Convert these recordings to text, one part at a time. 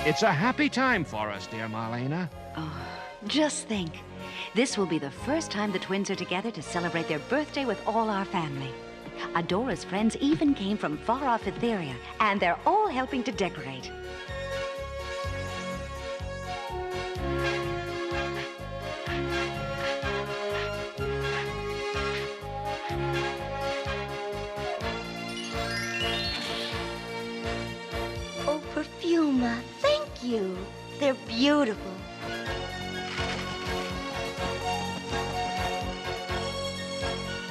It's a happy time for us, dear Marlena. Oh, just think. This will be the first time the twins are together to celebrate their birthday with all our family. Adora's friends even came from far-off Etheria, and they're all helping to decorate. Oh, Perfuma, thank you. They're beautiful.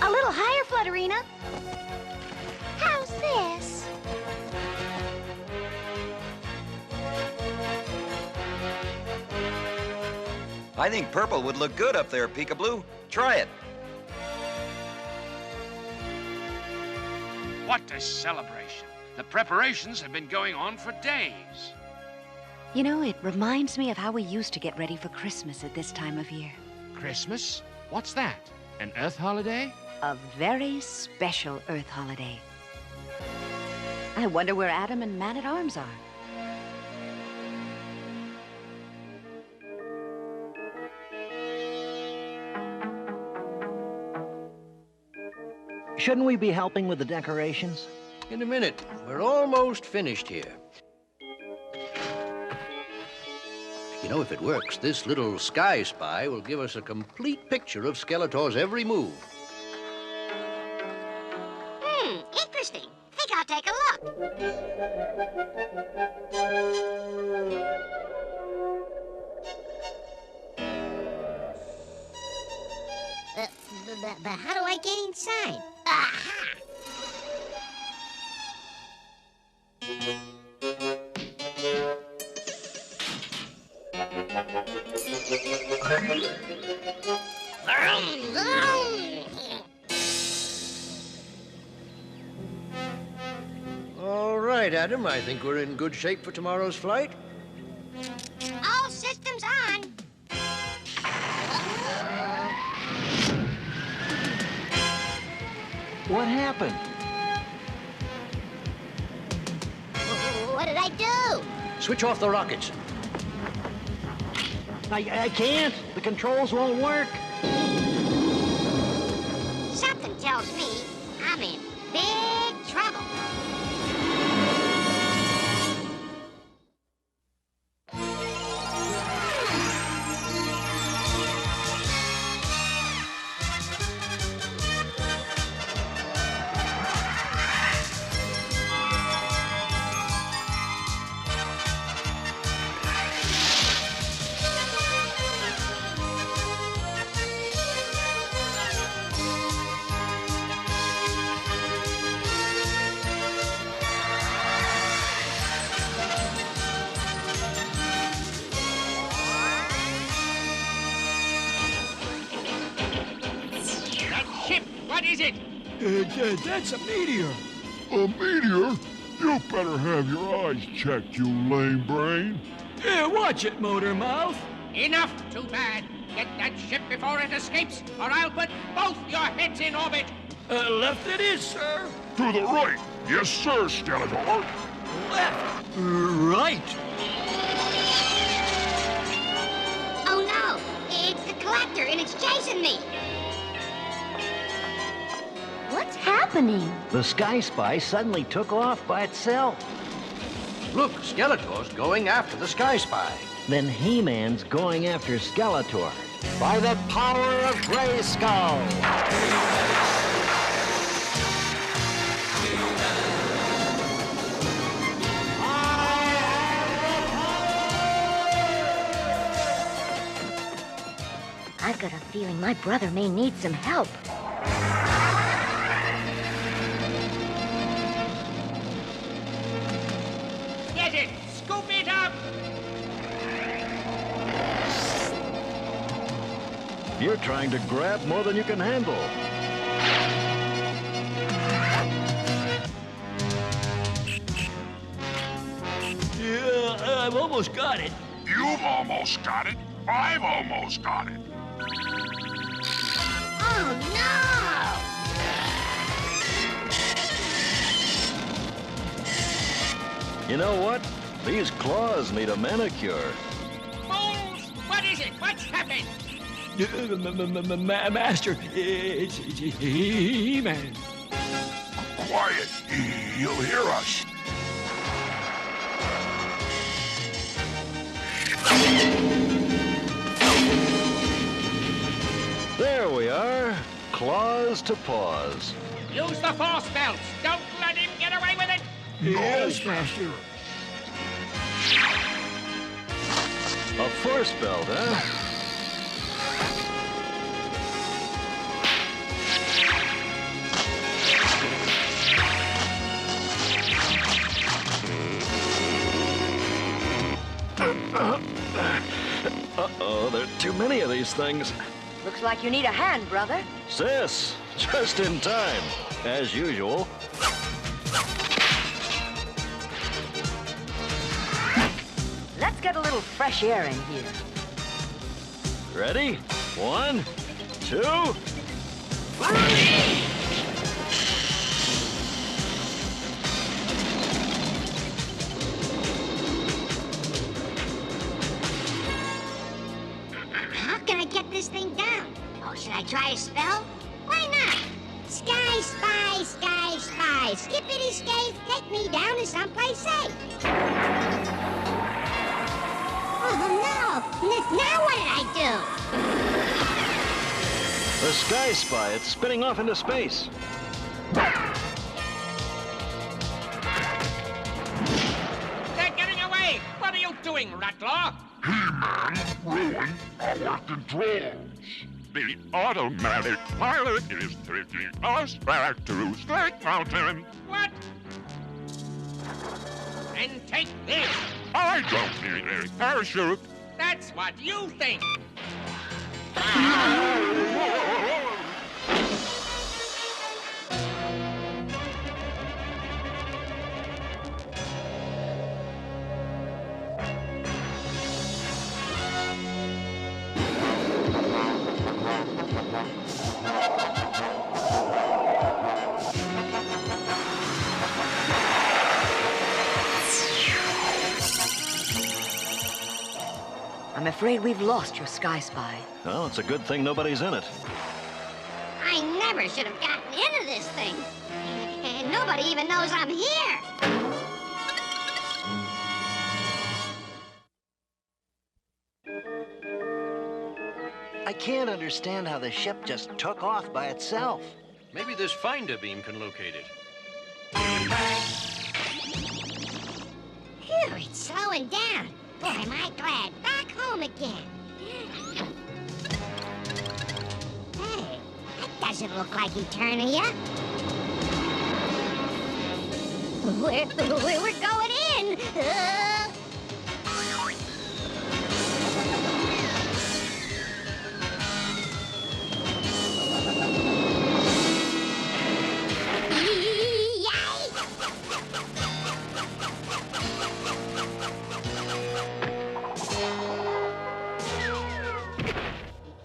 A little higher, Flutterina. How's this? I think purple would look good up there, Peekaboo. Try it. What a celebration. The preparations have been going on for days. You know, it reminds me of how we used to get ready for Christmas at this time of year. Christmas? What's that? An Earth holiday? A very special Earth holiday. I wonder where Adam and Man-at-Arms are. Shouldn't we be helping with the decorations? In a minute. We're almost finished here. You know, if it works, this little sky spy will give us a complete picture of Skeletor's every move. Interesting. Think I'll take a look. But how do I get inside? Aha! All right, Adam, I think we're in good shape for tomorrow's flight. All systems on. What happened? What did I do? Switch off the rockets. I can't. The controls won't work. Something tells me I'm in big trouble. What is it? That's a meteor. A meteor? You better have your eyes checked, you lame brain. Watch it, Motor Mouth. Enough. Too bad. Get that ship before it escapes, or I'll put both your heads in orbit. Left it is, sir. To the right. Yes, sir, Skeletor. Left. Right. Oh no! It's the collector and it's chasing me! What's happening? The Sky Spy suddenly took off by itself. Look, Skeletor's going after the Sky Spy. Then He-Man's going after Skeletor. By the power of Grayskull! I've got a feeling my brother may need some help. Get it! Scoop it up! You're trying to grab more than you can handle. Yeah, I've almost got it. You've almost got it. I've almost got it. Oh no! You know what? These claws need a manicure. Fools! What is it? What's happened? Master, it's He-Man. Quiet. He'll hear us. There we are. Claws to paws. Use the force belts. Don't let him get away with it. Yes, Master. A force belt, huh? Uh-oh, there are too many of these things. Looks like you need a hand, brother. Sis, just in time, as usual. Let's get a little fresh air in here. Ready? 1, 2, 3! How can I get this thing down? Oh, should I try a spell? Why not? Sky spy, sky spy, skippity skate, take me down to someplace safe. Oh no! Now what did I do? The Sky Spy, it's spinning off into space. They're getting away. What are you doing, Ratlaw? He-Man ruined our controls. The automatic pilot is taking us back to Snake Mountain. What? And take this. I don't need a parachute. That's what you think. I'm afraid we've lost your Sky Spy. Well, it's a good thing nobody's in it. I never should have gotten into this thing. And nobody even knows I'm here. I can't understand how the ship just took off by itself. Maybe this finder beam can locate it. Phew, it's slowing down. Boy, am I glad. Back home again. Hey, that doesn't look like Eternia. We're going in.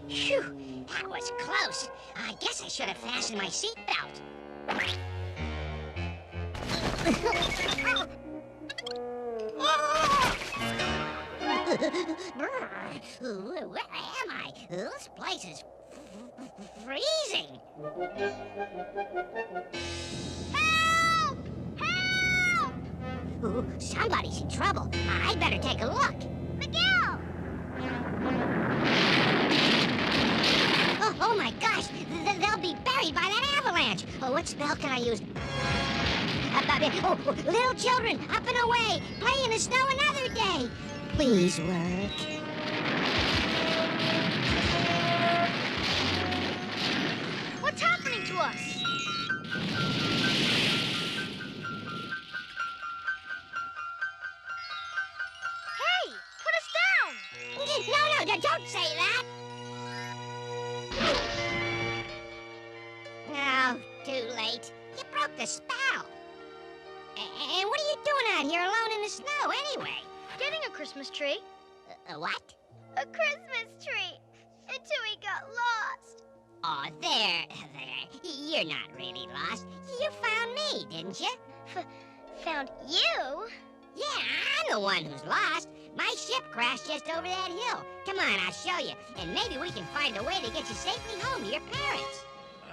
Phew, that was close. I guess I should have fastened my seatbelt. Where am I? This place is freezing. Help! Help! Ooh, somebody's in trouble. I'd better take a look. Miguel! Oh my gosh! They'll be buried by that avalanche. Oh, what spell can I use? Oh, little children, up and away. Play in the snow another day. Please work. What's happening to us? Hey, put us down! No, don't say that. Oh, too late. You broke the spell. And what are you doing out here alone in the snow anyway? Getting a Christmas tree. What? A Christmas tree! Until we got lost. Oh, there. You're not really lost. You found me, didn't you? Found you? Yeah, I'm the one who's lost. My ship crashed just over that hill. Come on, I'll show you. And maybe we can find a way to get you safely home to your parents.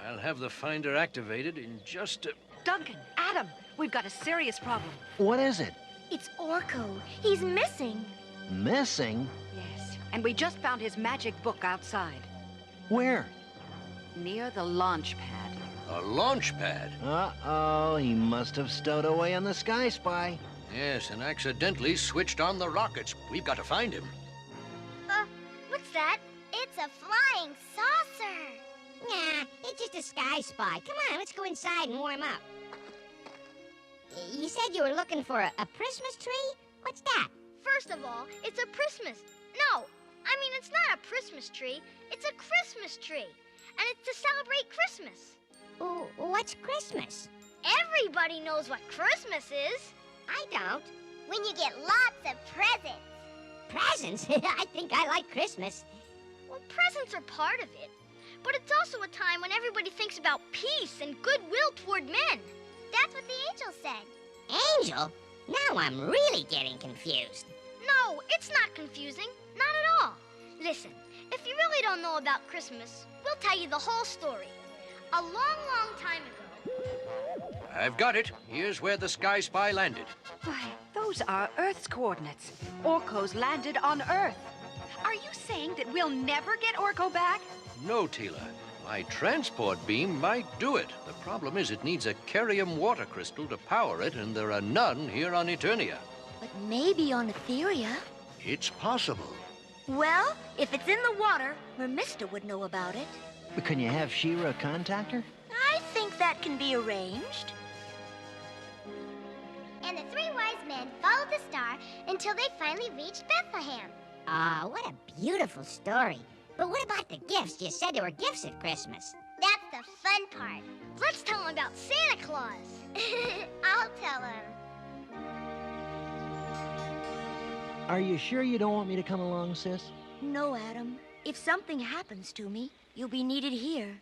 I'll have the finder activated in just a... Duncan, Adam, we've got a serious problem. What is it? It's Orko. He's missing. Missing? Yes, and we just found his magic book outside, Where? near the launch pad. A launch pad? Uh-oh, he must have stowed away on the Sky Spy. Yes, and accidentally switched on the rockets. We've got to find him. What's that? It's a flying saucer. Nah, it's just a sky spy. Come on, let's go inside and warm up. You said you were looking for a Christmas tree? What's that? First of all, it's a Christmas. No, I mean, it's not a Christmas tree. It's a Christmas tree. And it's to celebrate Christmas. Ooh, what's Christmas? Everybody knows what Christmas is. I don't. When you get lots of presents. Presents? I think I like Christmas. Well, presents are part of it. But it's also a time when everybody thinks about peace and goodwill toward men. That's what the angel said. Angel? Now I'm really getting confused. No, it's not confusing. Not at all. Listen, if you really don't know about Christmas, we'll tell you the whole story. A long, long time ago. I've got it. Here's where the Sky Spy landed. Why, those are Earth's coordinates. Orko's landed on Earth. Are you saying that we'll never get Orko back? No, Tila. My transport beam might do it. The problem is it needs a Carium water crystal to power it, and there are none here on Eternia. But maybe on Etheria. It's possible. Well, if it's in the water, Mermista would know about it. But can you have She-Ra contact her? I think that can be arranged. And the three wise men followed the star until they finally reached Bethlehem. Ah, what a beautiful story. But what about the gifts? You said there were gifts at Christmas. That's the fun part. Let's tell them about Santa Claus. I'll tell him. Are you sure you don't want me to come along, sis? No, Adam. If something happens to me, you'll be needed here.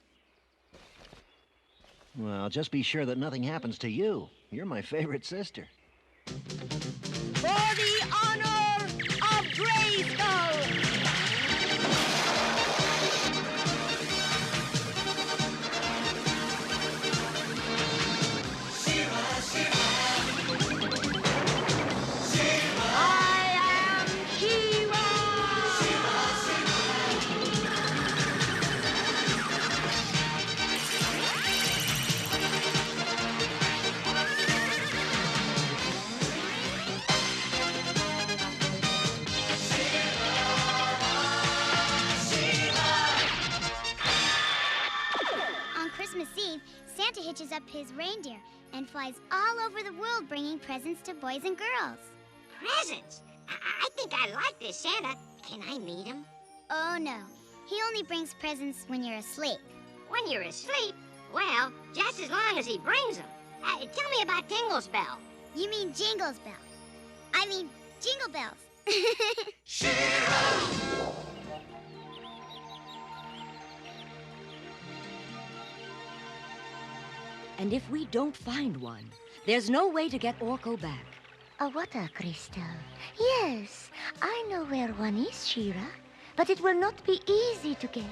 Well, just be sure that nothing happens to you. You're my favorite sister. For the honor of Grayskull! Santa hitches up his reindeer and flies all over the world bringing presents to boys and girls. Presents? I think I like this Santa. Can I meet him? Oh, no. He only brings presents when you're asleep. When you're asleep? Well, just as long as he brings them. Tell me about Tingle's Bell. You mean Jingle's Bell. I mean, Jingle Bells. And if we don't find one, there's no way to get Orko back. A water crystal. Yes, I know where one is, She-Ra. But it will not be easy to get.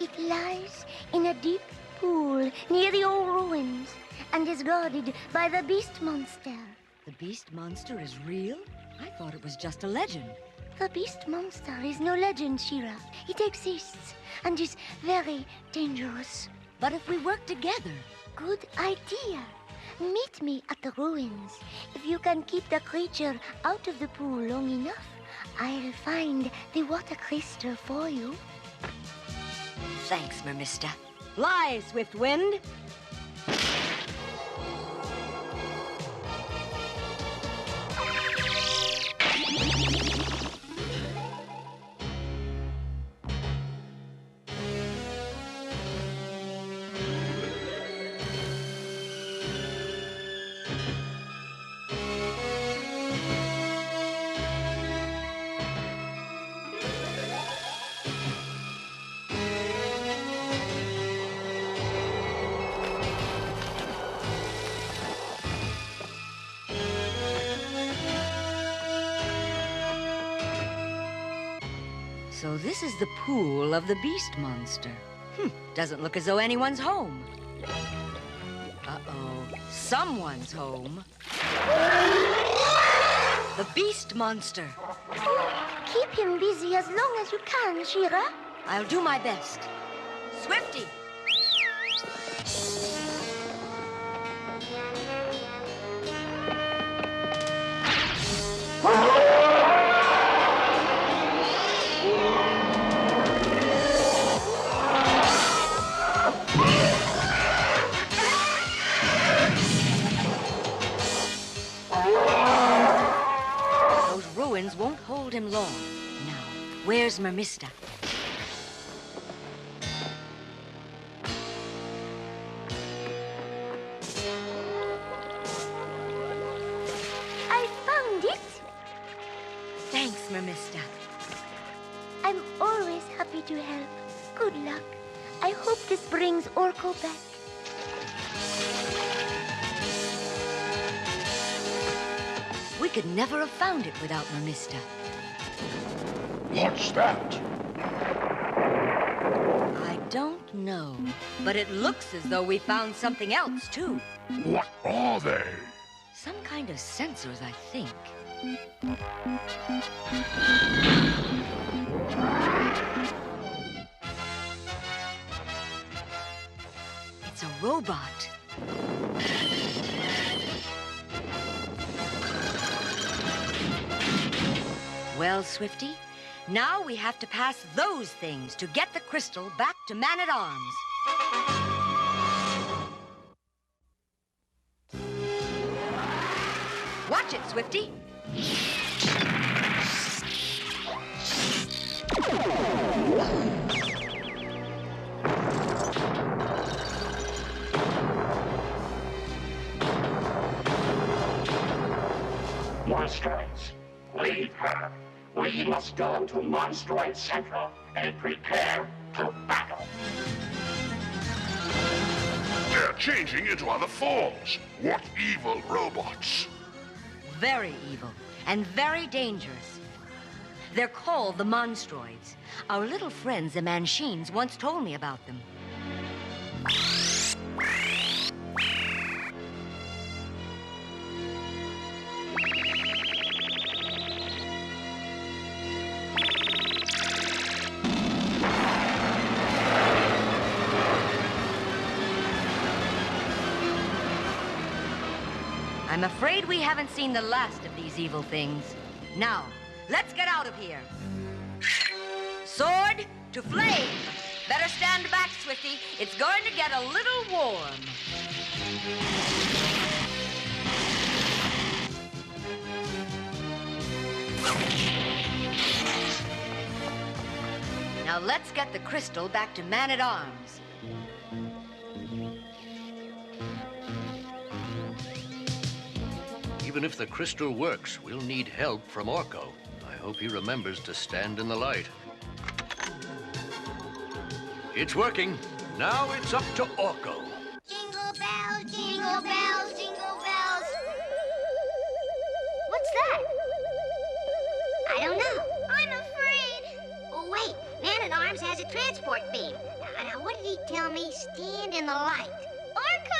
It lies in a deep pool near the old ruins and is guarded by the beast monster. The beast monster is real? I thought it was just a legend. The beast monster is no legend, She-Ra. It exists and is very dangerous. But if we work together... Good idea. Meet me at the ruins. If you can keep the creature out of the pool long enough, I'll find the water crystal for you. Thanks, Mermista. Fly, Swift Wind! So this is the pool of the beast monster. Doesn't look as though anyone's home. Uh-oh. Someone's home. The beast monster. Keep him busy as long as you can, She-Ra. I'll do my best. Swifty! Those ruins won't hold him long. Now, where's Mermista? Thanks, Mermista. I'm always happy to help. Good luck. I hope this brings Orko back. We could never have found it without Mermista. What's that? I don't know, but it looks as though we found something else, too. What are they? Some kind of sensors, I think. It's a robot. Well, Swifty, now we have to pass those things to get the crystal back to Man-at-Arms. Watch it, Swifty. Monstroids, leave her. We must go to Monstroid Central and prepare to battle. They're changing into other forms. What evil robots? Very evil and very dangerous. They're called the Monstroids. Our little friends, the Manchines, once told me about them. I'm afraid we haven't seen the last of these evil things. Now, let's get out of here. Sword to flame. Better stand back, Swifty. It's going to get a little warm. Now let's get the crystal back to Man-at-Arms. Even if the crystal works, we'll need help from Orko. I hope he remembers to stand in the light. It's working. Now it's up to Orko. Jingle bells, jingle bells, jingle bells. What's that? I don't know. I'm afraid. Oh, wait. Man-at-Arms has a transport beam. Now, what did he tell me? Stand in the light. Orko!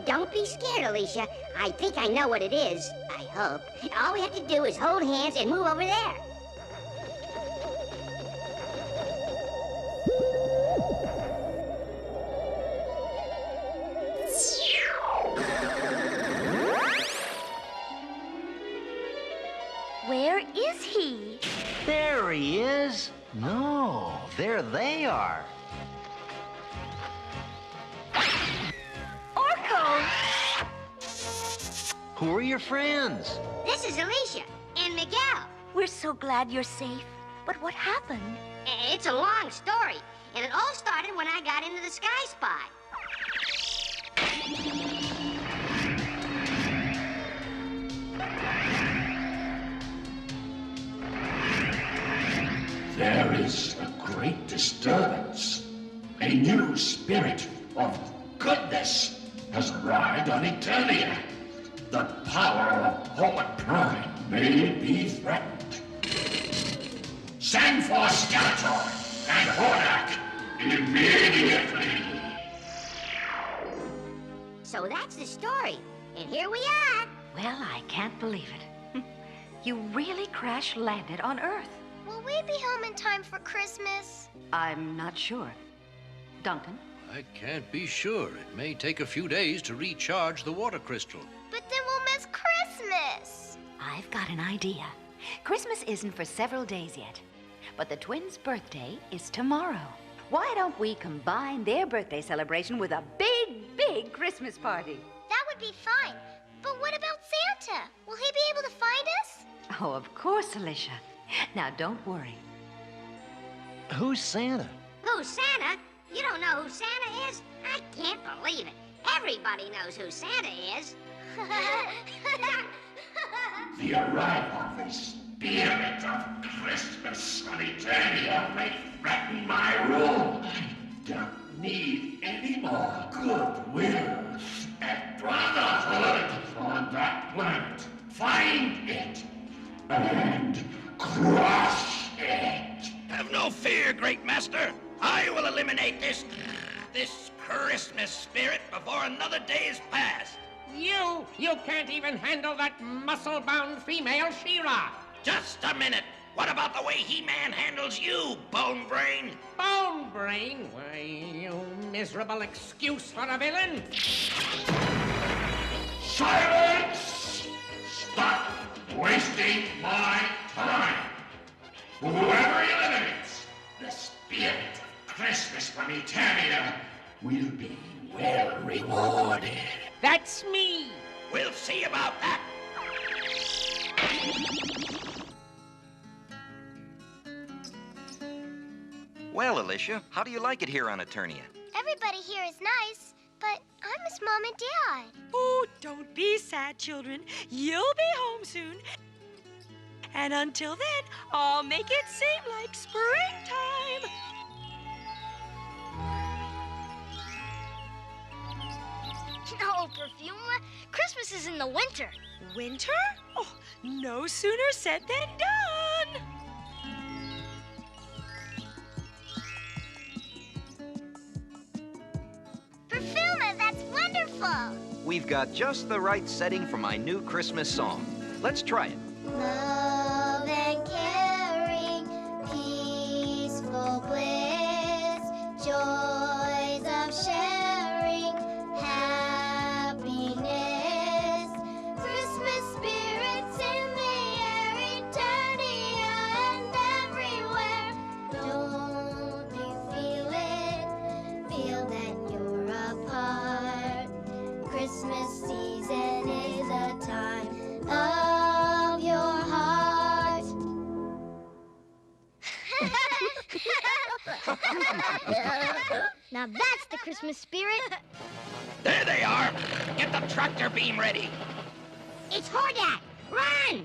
Don't be scared, Alicia. I think I know what it is. I hope. All we have to do is hold hands and move over there. Where is he? There he is. No, there they are. Orko! Who are your friends? This is Alicia and Miguel. We're so glad you're safe. But what happened? It's a long story, and it all started when I got into the Sky Spy. There is a great disturbance. A new spirit of goodness has arrived on Eternia. The power of Horde Prime may be threatened. Send for Skeletor and Hordak immediately. So that's the story, and here we are. Well, I can't believe it. You really crash-landed on Earth. Will we be home in time for Christmas? I'm not sure. Duncan? I can't be sure. It may take a few days to recharge the water crystal. But then we'll miss Christmas. I've got an idea. Christmas isn't for several days yet, but the twins' birthday is tomorrow. Why don't we combine their birthday celebration with a big, big Christmas party? That would be fine. But what about Santa? Will he be able to find us? Oh, of course, Alicia. Now, don't worry. Who's Santa? Who's Santa? You don't know who Santa is? I can't believe it. Everybody knows who Santa is. The arrival of the spirit of Christmas on Eternia may threaten my rule. I don't need any more goodwill and brotherhood on that planet. Find it and crush it. Have no fear, Great Master. I will eliminate this Christmas spirit before another day is passed. You can't even handle that muscle-bound female She-Ra. Just a minute. What about the way He-Man handles you, Bone Brain? Bone Brain? Why, you miserable excuse for a villain. Silence! Stop wasting my time. Whoever eliminates the spirit of Christmas from Eternia will be well rewarded. That's me. We'll see about that. Well, Alicia, how do you like it here on Eternia? Everybody here is nice, but I miss Mom and Dad. Oh, don't be sad, children. You'll be home soon. And until then, I'll make it seem like springtime. No, Perfuma. Christmas is in the winter. Winter? Oh, no sooner said than done. Perfuma, that's wonderful. We've got just the right setting for my new Christmas song. Let's try it. Love and caring, peaceful bliss, joys of sharing, happiness, Christmas spirits in the air, Eternia and everywhere. Don't you feel it? Feel that you're a part. Christmas season is a time of your heart. Now that's the Christmas spirit. There they are. Get the tractor beam ready. It's Hordak. Run!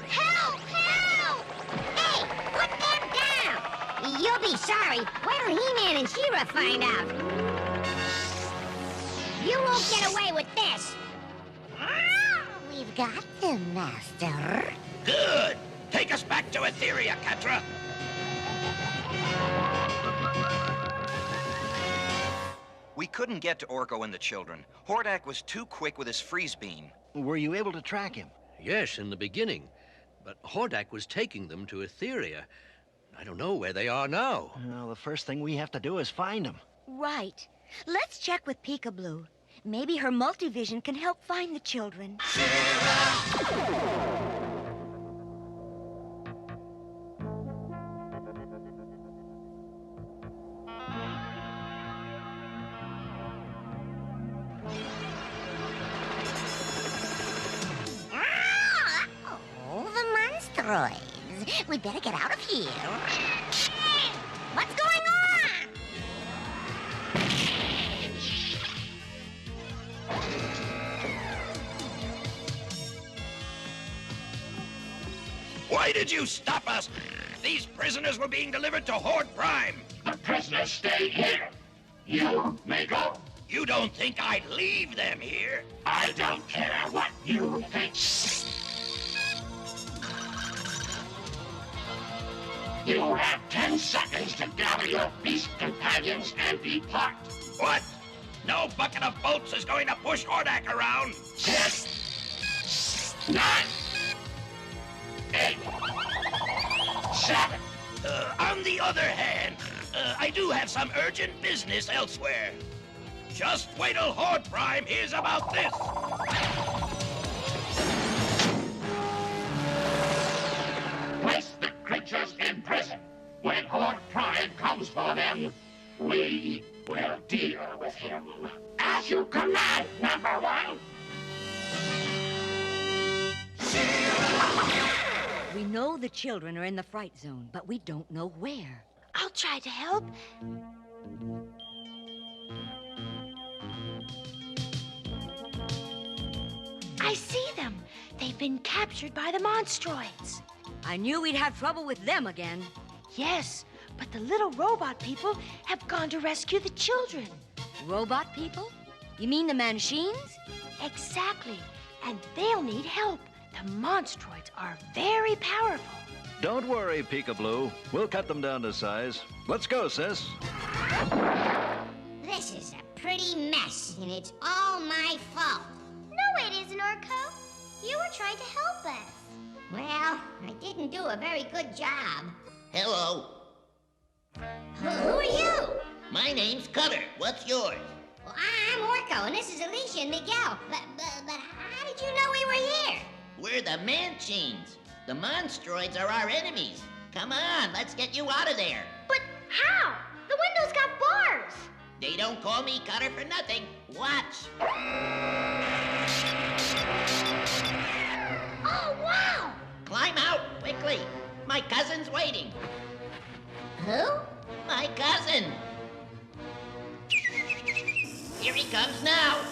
Help! Help! Hey, put them down! You'll be sorry. Wait till He-Man and She-Ra find out. You won't get away with this. We've got them, Master. Good. Take us back to Etheria, Catra. We couldn't get to Orko and the children. Hordak was too quick with his freeze beam. Were you able to track him? Yes, in the beginning. But Hordak was taking them to Etheria. I don't know where they are now. Well, the first thing we have to do is find him. Right. Let's check with Peekaboo. Maybe her multivision can help find the children. Oh, the Monstroids. We better get out of here. What's going on? Why did you stop us? These prisoners were being delivered to Horde Prime. The prisoners stay here. You may go. You don't think I'd leave them here? I don't care what you think. You have 10 seconds to gather your beast companions and depart. What? No bucket of bolts is going to push Hordak around. 10, 9, 8, 7. On the other hand, I do have some urgent business elsewhere. Just wait till Horde Prime hears about this. Place the creatures in prison. When Horde Prime comes for them, we will deal with him. As you command, number 1. We know the children are in the fright zone, but we don't know where. I'll try to help. I see them. They've been captured by the monstroids. I knew we'd have trouble with them again. Yes, but the little robot people have gone to rescue the children. Robot people? You mean the machines? Exactly. And they'll need help. The monstroids are very powerful. Don't worry, Peekaboo. We'll cut them down to size. Let's go, sis. This is a pretty mess, and it's all my fault. No, it isn't, Orko. You were trying to help us. Well, I didn't do a very good job. Hello. Who are you? My name's Cutter. What's yours? Well, I'm Orko, and this is Alicia and Miguel. But how did you know we were here? We're the Manchines. The Monstroids are our enemies. Come on, let's get you out of there. But how? The window's got bars. They don't call me Cutter for nothing. Watch. Oh, wow! Climb out, quickly. My cousin's waiting. Who? My cousin. Here he comes now.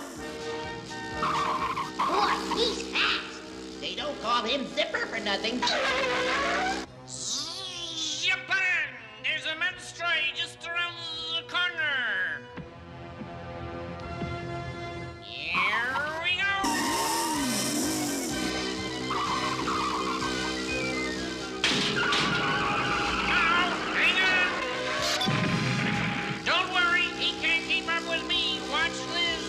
Boy, he's fast. They don't call him Zipper for nothing. Japan! There's a Monstroid just around the corner. Here we go. Hang on. Don't worry, he can't keep up with me. Watch this.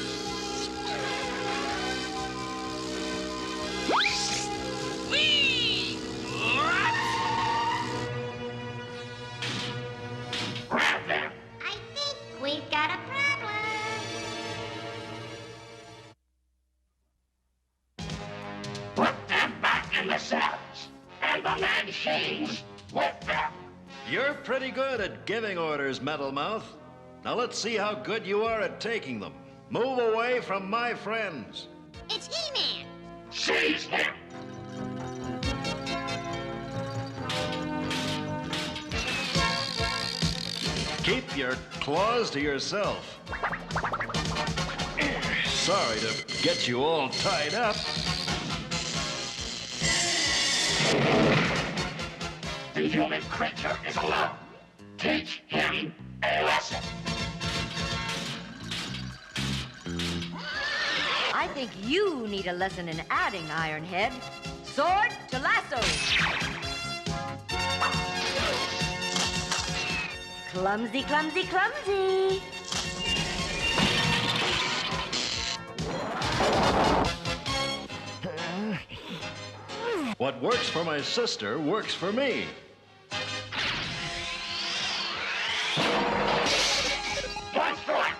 Whee! Grab them. I think we've got a problem. Put them back in the cells. And the machines with them. You're pretty good at giving orders, Metal Mouth. Now let's see how good you are at taking them. Move away from my friends. It's He-Man. Seize him. Keep your claws to yourself. Sorry to get you all tied up. The human creature is alone. Teach him a lesson. I think you need a lesson in adding, Ironhead. Sword to lasso. Clumsy, clumsy, clumsy. What works for my sister works for me. Monstroids!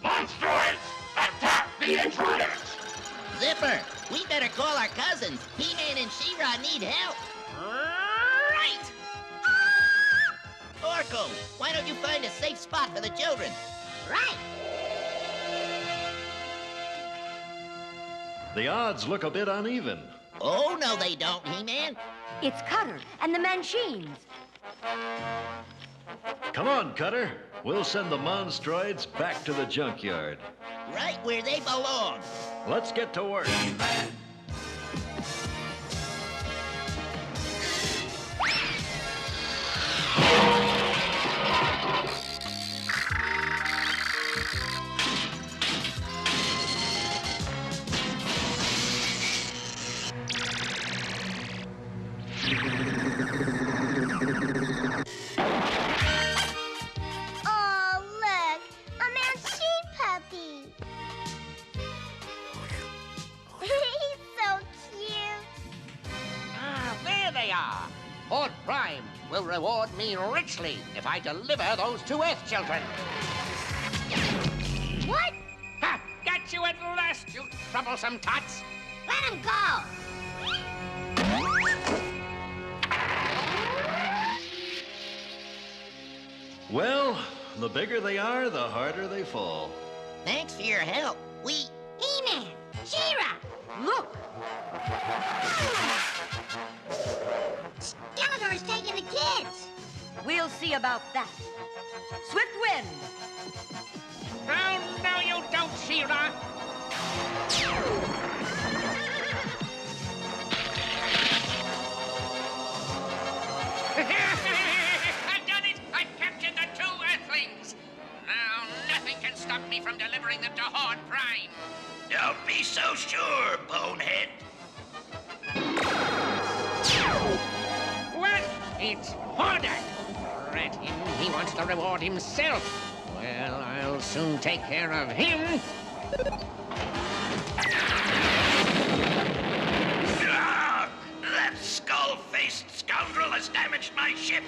Monstroids! Attack the intruders! Zipper, we better call our cousins. He-Man and She-Ra need help. Right! Orko, why don't you find a safe spot for the children? Right. The odds look a bit uneven. Oh, no, they don't, He-Man. It's Cutter and the Machines. Come on, Cutter. We'll send the Monstroids back to the junkyard. Right where they belong. Let's get to work. reward me richly if I deliver those 2 Earth children. What? Ha! Got you at last, you troublesome tots! Let him go! Well, the bigger they are, the harder they fall. Thanks for your help. We... He-Man! She-Ra! Look! Skeletor's taking the kids! We'll see about that. Swift Wind! Oh, no, you don't, She-Ra! I've done it! I've captured the 2 Earthlings! Now, nothing can stop me from delivering them to Horde Prime. Don't be so sure, bonehead. What? It's Horde! Rat him, he wants the reward himself. Well, I'll soon take care of him. That skull-faced scoundrel has damaged my ship.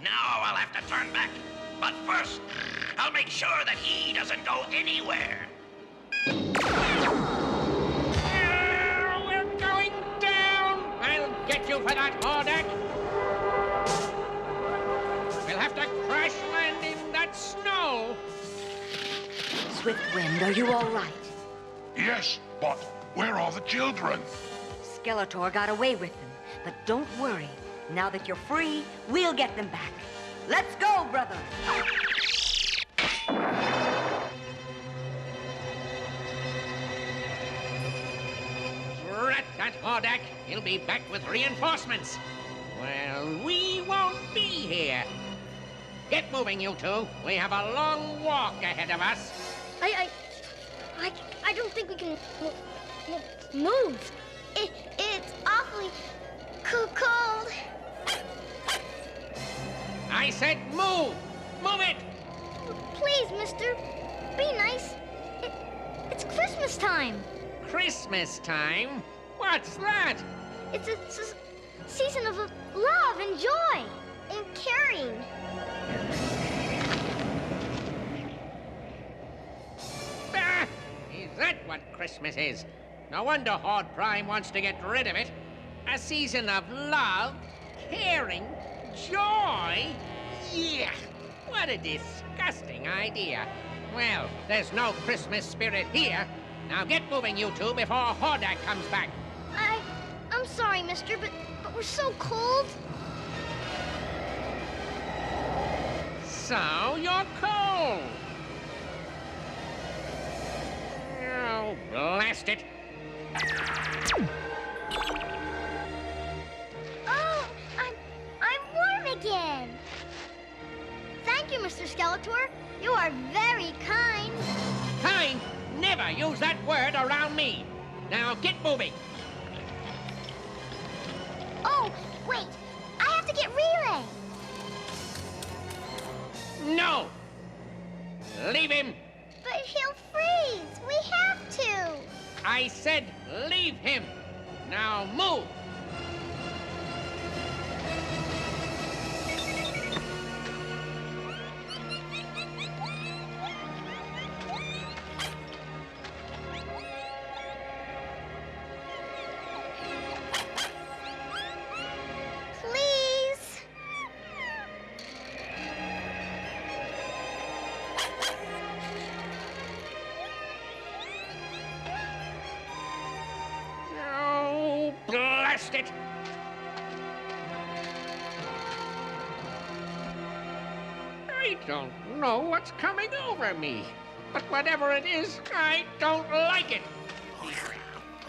Now I'll have to turn back. But first, I'll make sure that he doesn't go anywhere. We're going down! I'll get you for that, Horde. We'll have to crash land in that snow. Swift Wind, are you all right? Yes, but where are the children? Skeletor got away with them, but don't worry. Now that you're free, we'll get them back. Let's go, brother! Drat that Horde! He'll be back with reinforcements. Well, we won't be here. Get moving, you 2. We have a long walk ahead of us. I don't think we can move. It's awfully cold. I said move! Move it! Please, mister, be nice. It's Christmas time. Christmas time? What's that? It's a season of love and joy and caring. Ah, is that what Christmas is? No wonder Horde Prime wants to get rid of it. A season of love, caring, joy? Yeah, what a disgusting idea. Well, there's no Christmas spirit here. Now get moving, you 2, before Horde comes back. I'm sorry, mister, but we're so cold. So you're cold. Oh, blast it. Oh, I'm warm again. Thank you, Mr. Skeletor. You are very kind. Kind? Never use that word around me. Now get moving. Oh, wait. I have to get Relay. No. Leave him. But he'll freeze. We have to. I said leave him. Now move. Please. Oh, blast it. I don't know what's coming over me. But whatever it is, I don't like it.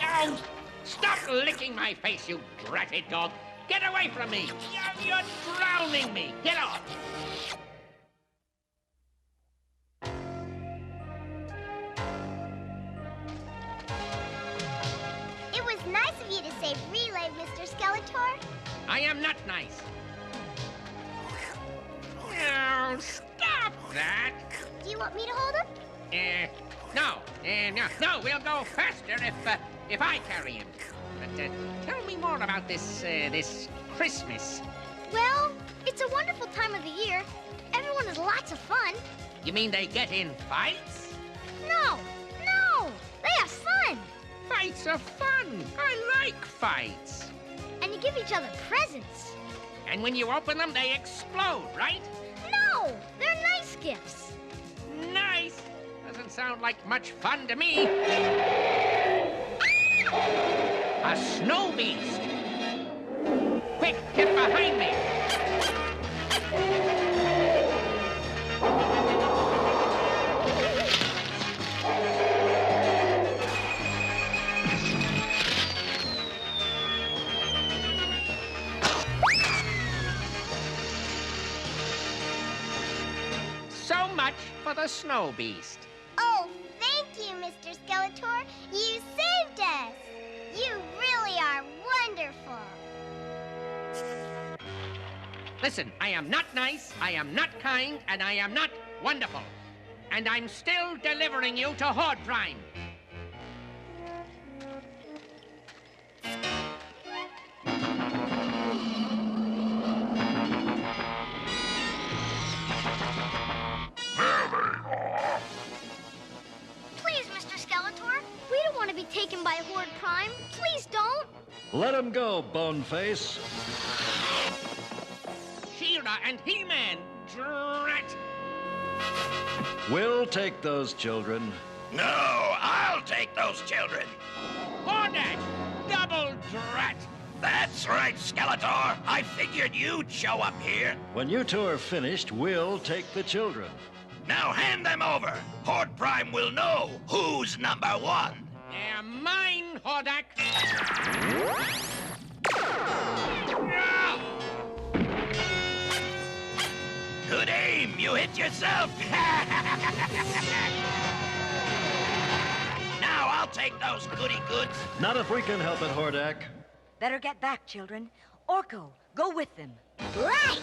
Oh, stop licking my face, you dratted dog. Get away from me. You're drowning me. Get off. It was nice of you to save Relay, Mr. Skeletor. I am not nice. Oh, stop that. Do you want me to hold him? No, we'll go faster if I carry him. But tell me more about this Christmas. Well, it's a time of the year. Everyone has lots of fun. You mean they get in fights? No! They have fun! Fights are fun. I like fights. And you give each other presents. And when you open them, they explode, right? No! They're nice gifts. Nice. Doesn't sound like much fun to me. A snow beast. Quick, get behind me. So much for the snow beast. Oh, thank you, Mr. Skeletor. You saved us. You really are wonderful. Listen, I am not nice, I am not kind, and I am not wonderful. And I'm still delivering you to Horde Prime. Please, Mr. Skeletor. We don't want to be taken by Horde Prime. Please don't. Let him go, Boneface. She-Ra and He-Man, drat! We'll take those children. No, I'll take those children. Hordak, double drat! That's right, Skeletor. I figured you'd show up here. When you two are finished, we'll take the children. Now hand them over. Horde Prime will know who's number one. They're mine, Hordak. Good aim. You hit yourself. Now I'll take those goody goods. Not if we can help it, Hordak. Better get back, children. Orko, go with them. Right!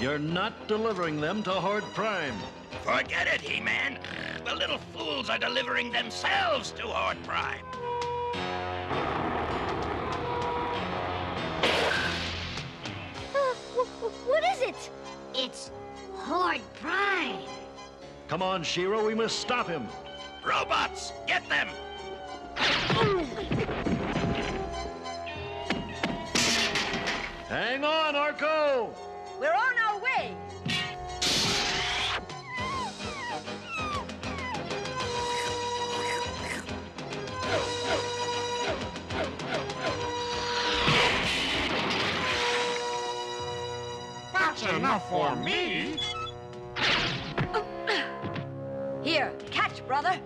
You're not delivering them to Horde Prime. Forget it, He-Man. The little fools are delivering themselves to Horde Prime. What is it? It's Horde Prime. Come on, She-Ra, we must stop him. Robots, get them! Hang on, Orko! We're on our way! That's enough for me. Here, catch, brother.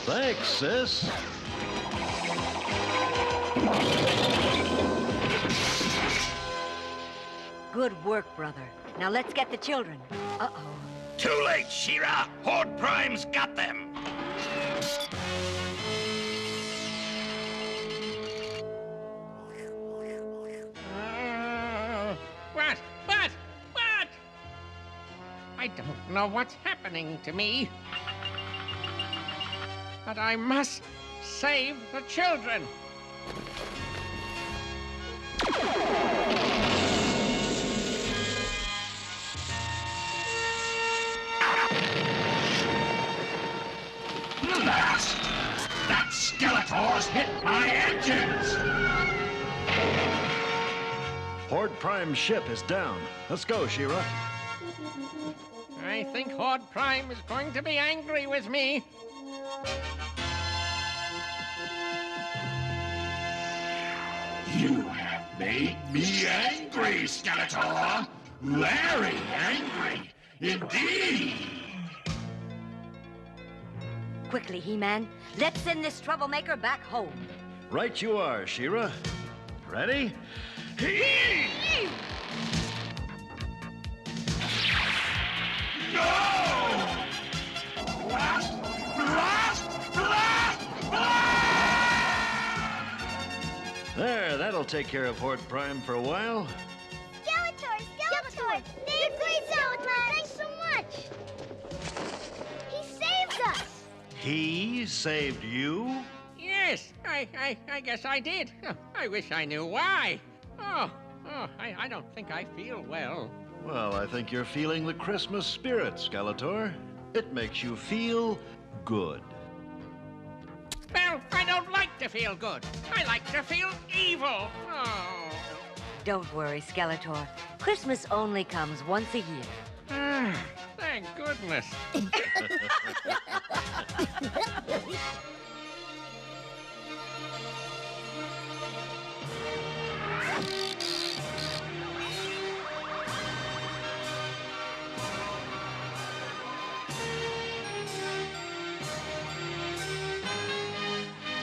Thanks, sis. Good work, brother. Now let's get the children. Uh-oh. Too late, She-Ra. Horde Prime's got them. What? I don't know what's happening to me. But I must save the children. Blast! That Skeletor's hit my engines! Horde Prime's ship is down. Let's go, She-Ra. I think Horde Prime is going to be angry with me. You have made me angry, Skeletor. Very angry, indeed. Quickly, He-Man. Let's send this troublemaker back home. Right you are, She-Ra. Ready? No! Blast! Blast! Blast! Blast! There, that'll take care of Horde Prime for a while. Skeletor! They're great, Skeletor! Thanks so much! He saved us! He saved you? Yes, I I guess I did. I wish I knew why. I don't think I feel well. Well, I think you're feeling the Christmas spirit, Skeletor. It makes you feel good. Well, I don't like to feel good. I like to feel evil. Oh. Don't worry, Skeletor. Christmas only comes once a year. Thank goodness.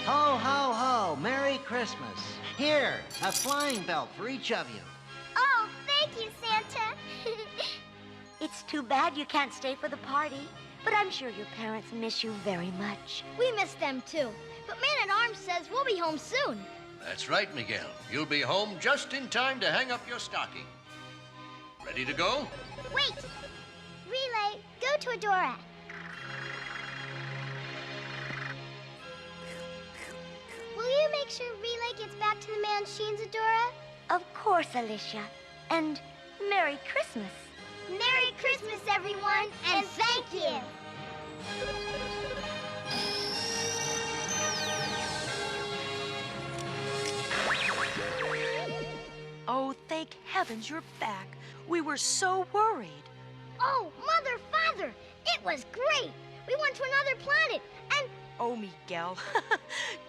Ho, ho, ho! Merry Christmas. Here, a flying belt for each of you. Oh, thank you, Santa. It's too bad you can't stay for the party, but I'm sure your parents miss you very much. We miss them too, but Man-at-Arms says we'll be home soon. That's right, Miguel. You'll be home just in time to hang up your stocking. Ready to go? Wait! Relay, go to Adora. Will you make sure Relay gets back to the Manchines, Adora? Of course, Alicia. And Merry Christmas. Merry Christmas, everyone, and thank you. Oh, thank heavens you're back. We were so worried. Oh, Mother, Father, it was great. We went to another planet, and... Oh, Miguel,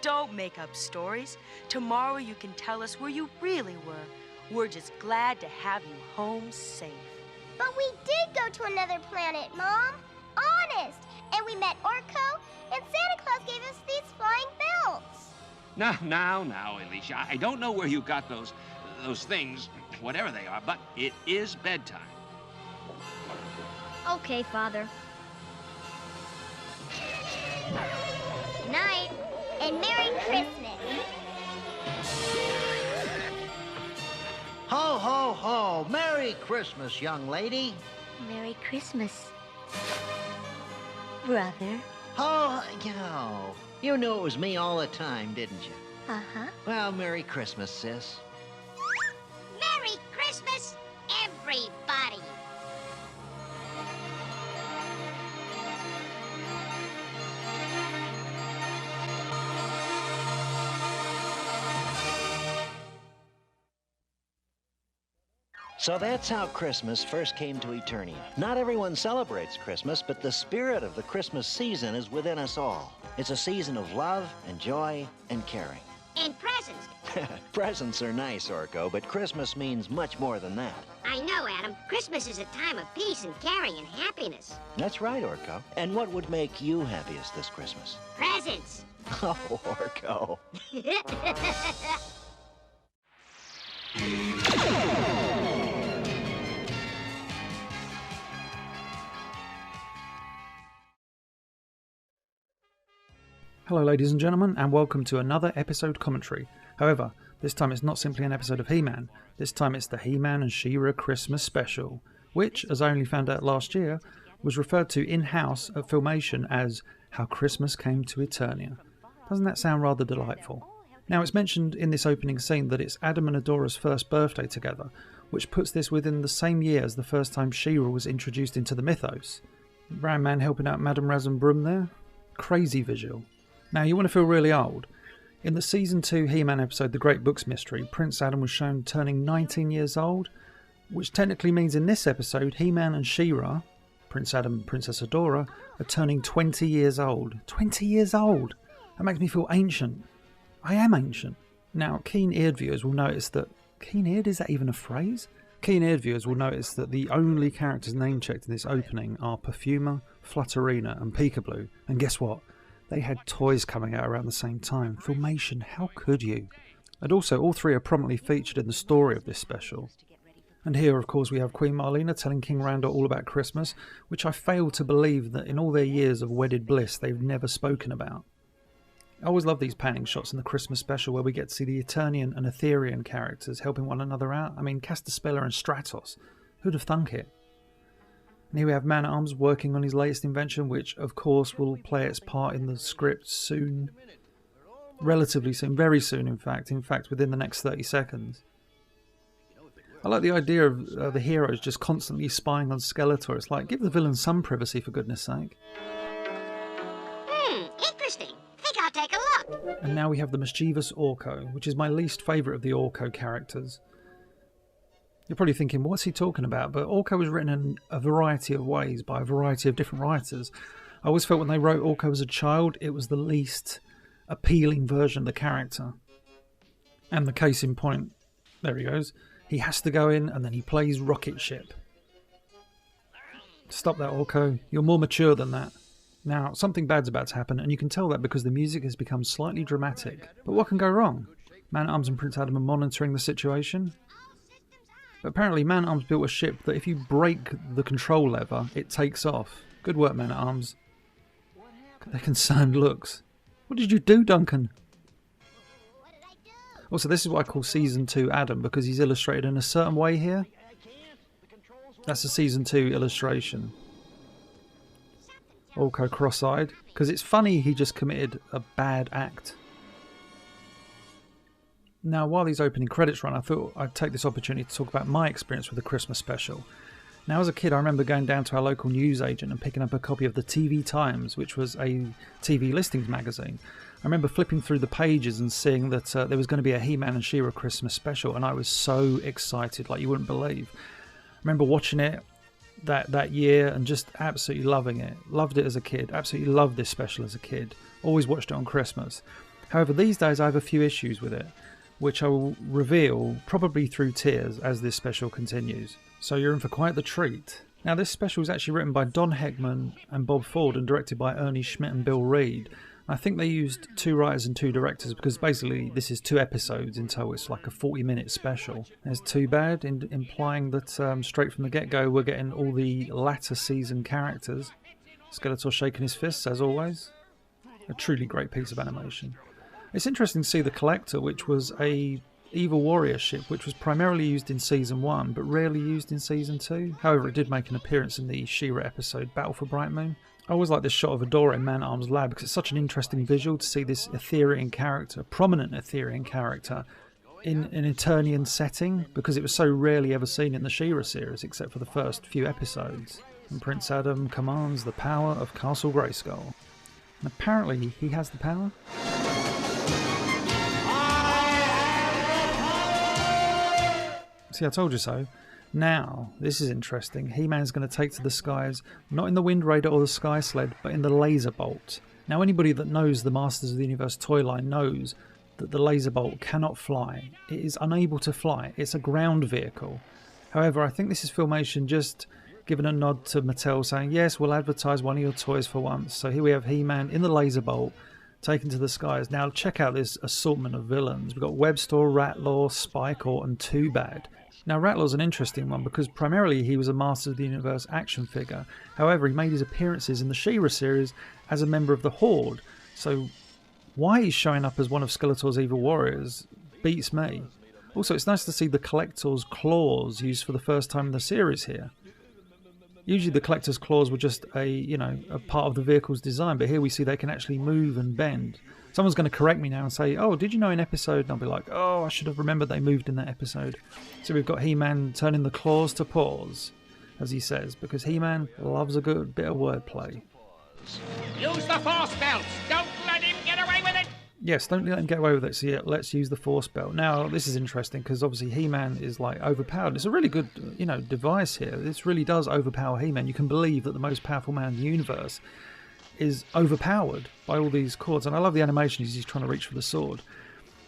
don't make up stories. Tomorrow you can tell us where you really were. We're just glad to have you home safe. But we did go to another planet, Mom. Honest. And we met Orko, and Santa Claus gave us these flying belts. Now, Alicia, I don't know where you got those things, whatever they are, but it is bedtime. Okay, Father. Night, and Merry Christmas. Ho, ho, ho! Merry Christmas, young lady. Merry Christmas, brother. Oh, you knew it was me all the time, didn't you? Uh-huh. Well, Merry Christmas, sis. Merry Christmas, everybody. So that's how Christmas first came to Eternia. Not everyone celebrates Christmas, but the spirit of the Christmas season is within us all. It's a season of love and joy and caring. And presents. Presents are nice, Orko, but Christmas means much more than that. I know, Adam. Christmas is a time of peace and caring and happiness. That's right, Orko. And what would make you happiest this Christmas? Presents. Oh, Orko. Hello ladies and gentlemen, and welcome to another episode commentary. However, this time it's not simply an episode of He-Man, this time it's the He-Man and She-Ra Christmas special, which, as I only found out last year, was referred to in-house at Filmation as How Christmas Came to Eternia. Doesn't that sound rather delightful? Now, it's mentioned in this opening scene that it's Adam and Adora's first birthday together, which puts this within the same year as the first time She-Ra was introduced into the mythos. Brown Man helping out Madame Raz and Broom there? Crazy visual. Now, you want to feel really old. In the Season 2 He-Man episode The Great Books Mystery, Prince Adam was shown turning 19 years old, which technically means in this episode, He-Man and She-Ra, Prince Adam and Princess Adora, are turning 20 years old. 20 years old! That makes me feel ancient. I am ancient. Now, keen-eared viewers will notice that... Keen-eared? Is that even a phrase? Keen-eared viewers will notice that the only characters name-checked in this opening are Perfumer, Flutterina and Peekaboo. And guess what? They had toys coming out around the same time. Filmation, how could you? And also, all three are prominently featured in the story of this special. And here, of course, we have Queen Marlena telling King Randor all about Christmas, which I fail to believe that in all their years of wedded bliss, they've never spoken about. I always love these panning shots in the Christmas special where we get to see the Eternian and Etherian characters helping one another out. I mean, Castaspella and Stratos. Who'd have thunk it? And here we have Man-at-Arms working on his latest invention, which, of course, will play its part in the script soon. relatively soon, very soon in fact within the next 30 seconds. I like the idea of the heroes just constantly spying on Skeletor. It's like, give the villain some privacy for goodness sake. Interesting. Think I'll take a look. And now we have the Mischievous Orko, which is my least favourite of the Orko characters. You're probably thinking, what's he talking about? But Orko was written in a variety of ways by a variety of different writers. I always felt when they wrote Orko as a child, it was the least appealing version of the character. And the case in point, there he goes. He has to go in and then he plays rocket ship. Stop that, Orko. You're more mature than that. Now, something bad's about to happen, and you can tell that because the music has become slightly dramatic. But what can go wrong? Man-at-Arms and Prince Adam are monitoring the situation. But apparently Man-at-Arms built a ship that if you break the control lever, it takes off. Good work, Man-at-Arms. Their concerned looks. What did you do, Duncan? Also, this is what I call Season 2 Adam, because he's illustrated in a certain way here. That's a Season 2 illustration. Orko cross-eyed, because it's funny he just committed a bad act. Now, while these opening credits run, I thought I'd take this opportunity to talk about my experience with the Christmas special. Now, as a kid, I remember going down to our local newsagent and picking up a copy of the TV Times, which was a TV listings magazine. I remember flipping through the pages and seeing that there was going to be a He-Man and She-Ra Christmas special, and I was so excited, like you wouldn't believe. I remember watching it that year and just absolutely loving it. Loved it as a kid. Absolutely loved this special as a kid. Always watched it on Christmas. However, these days I have a few issues with it, which I will reveal probably through tears as this special continues. So you're in for quite the treat. Now, this special is actually written by Don Heckman and Bob Ford and directed by Ernie Schmidt and Bill Reed. I think they used 2 writers and 2 directors because basically this is 2 episodes in total. It's like a 40-minute special. It's too bad, implying that straight from the get-go we're getting all the latter season characters. Skeletor shaking his fists, as always. A truly great piece of animation. It's interesting to see the Collector, which was a Evil Warrior ship, which was primarily used in Season 1, but rarely used in Season 2. However, it did make an appearance in the She-Ra episode Battle for Bright Moon. I always like this shot of Adora in Man-at-Arms' lab because it's such an interesting visual to see this Etherean character, prominent Etherean character, in an Eternian setting, because it was so rarely ever seen in the She-Ra series, except for the first few episodes. And Prince Adam commands the power of Castle Grayskull. And apparently he has the power. See, I told you so. Now, this is interesting. He-Man's going to take to the skies, not in the Wind Raider or the Sky Sled, but in the Laser Bolt. Now, anybody that knows the Masters of the Universe toy line knows that the Laser Bolt cannot fly. It is unable to fly. It's a ground vehicle. However, I think this is Filmation just giving a nod to Mattel, saying, yes, we'll advertise one of your toys for once. So here we have He-Man in the Laser Bolt, taken to the skies. Now, check out this assortment of villains. We've got Webstor, Ratlaw, Spikor, and Too Bad. Now, Ratlaw's an interesting one because primarily he was a Masters of the Universe action figure. However, he made his appearances in the She-Ra series as a member of the Horde. So why he's showing up as one of Skeletor's evil warriors beats me. Also, it's nice to see the Collector's claws used for the first time in the series here. Usually the Collector's claws were just a part of the vehicle's design, but here we see they can actually move and bend. Someone's going to correct me now and say, oh, did you know in episode? And I'll be like, oh, I should have remembered they moved in that episode. So we've got He-Man turning the claws to paws, as he says, because He-Man loves a good bit of wordplay. Use the force belts! Don't let him get away with it! Yes, don't let him get away with it, so yeah, let's use the force belt. Now, this is interesting, because obviously He-Man is, like, overpowered. It's a really good, device here. This really does overpower He-Man. You can believe that the most powerful man in the universe is overpowered by all these cords, and I love the animation as he's trying to reach for the sword.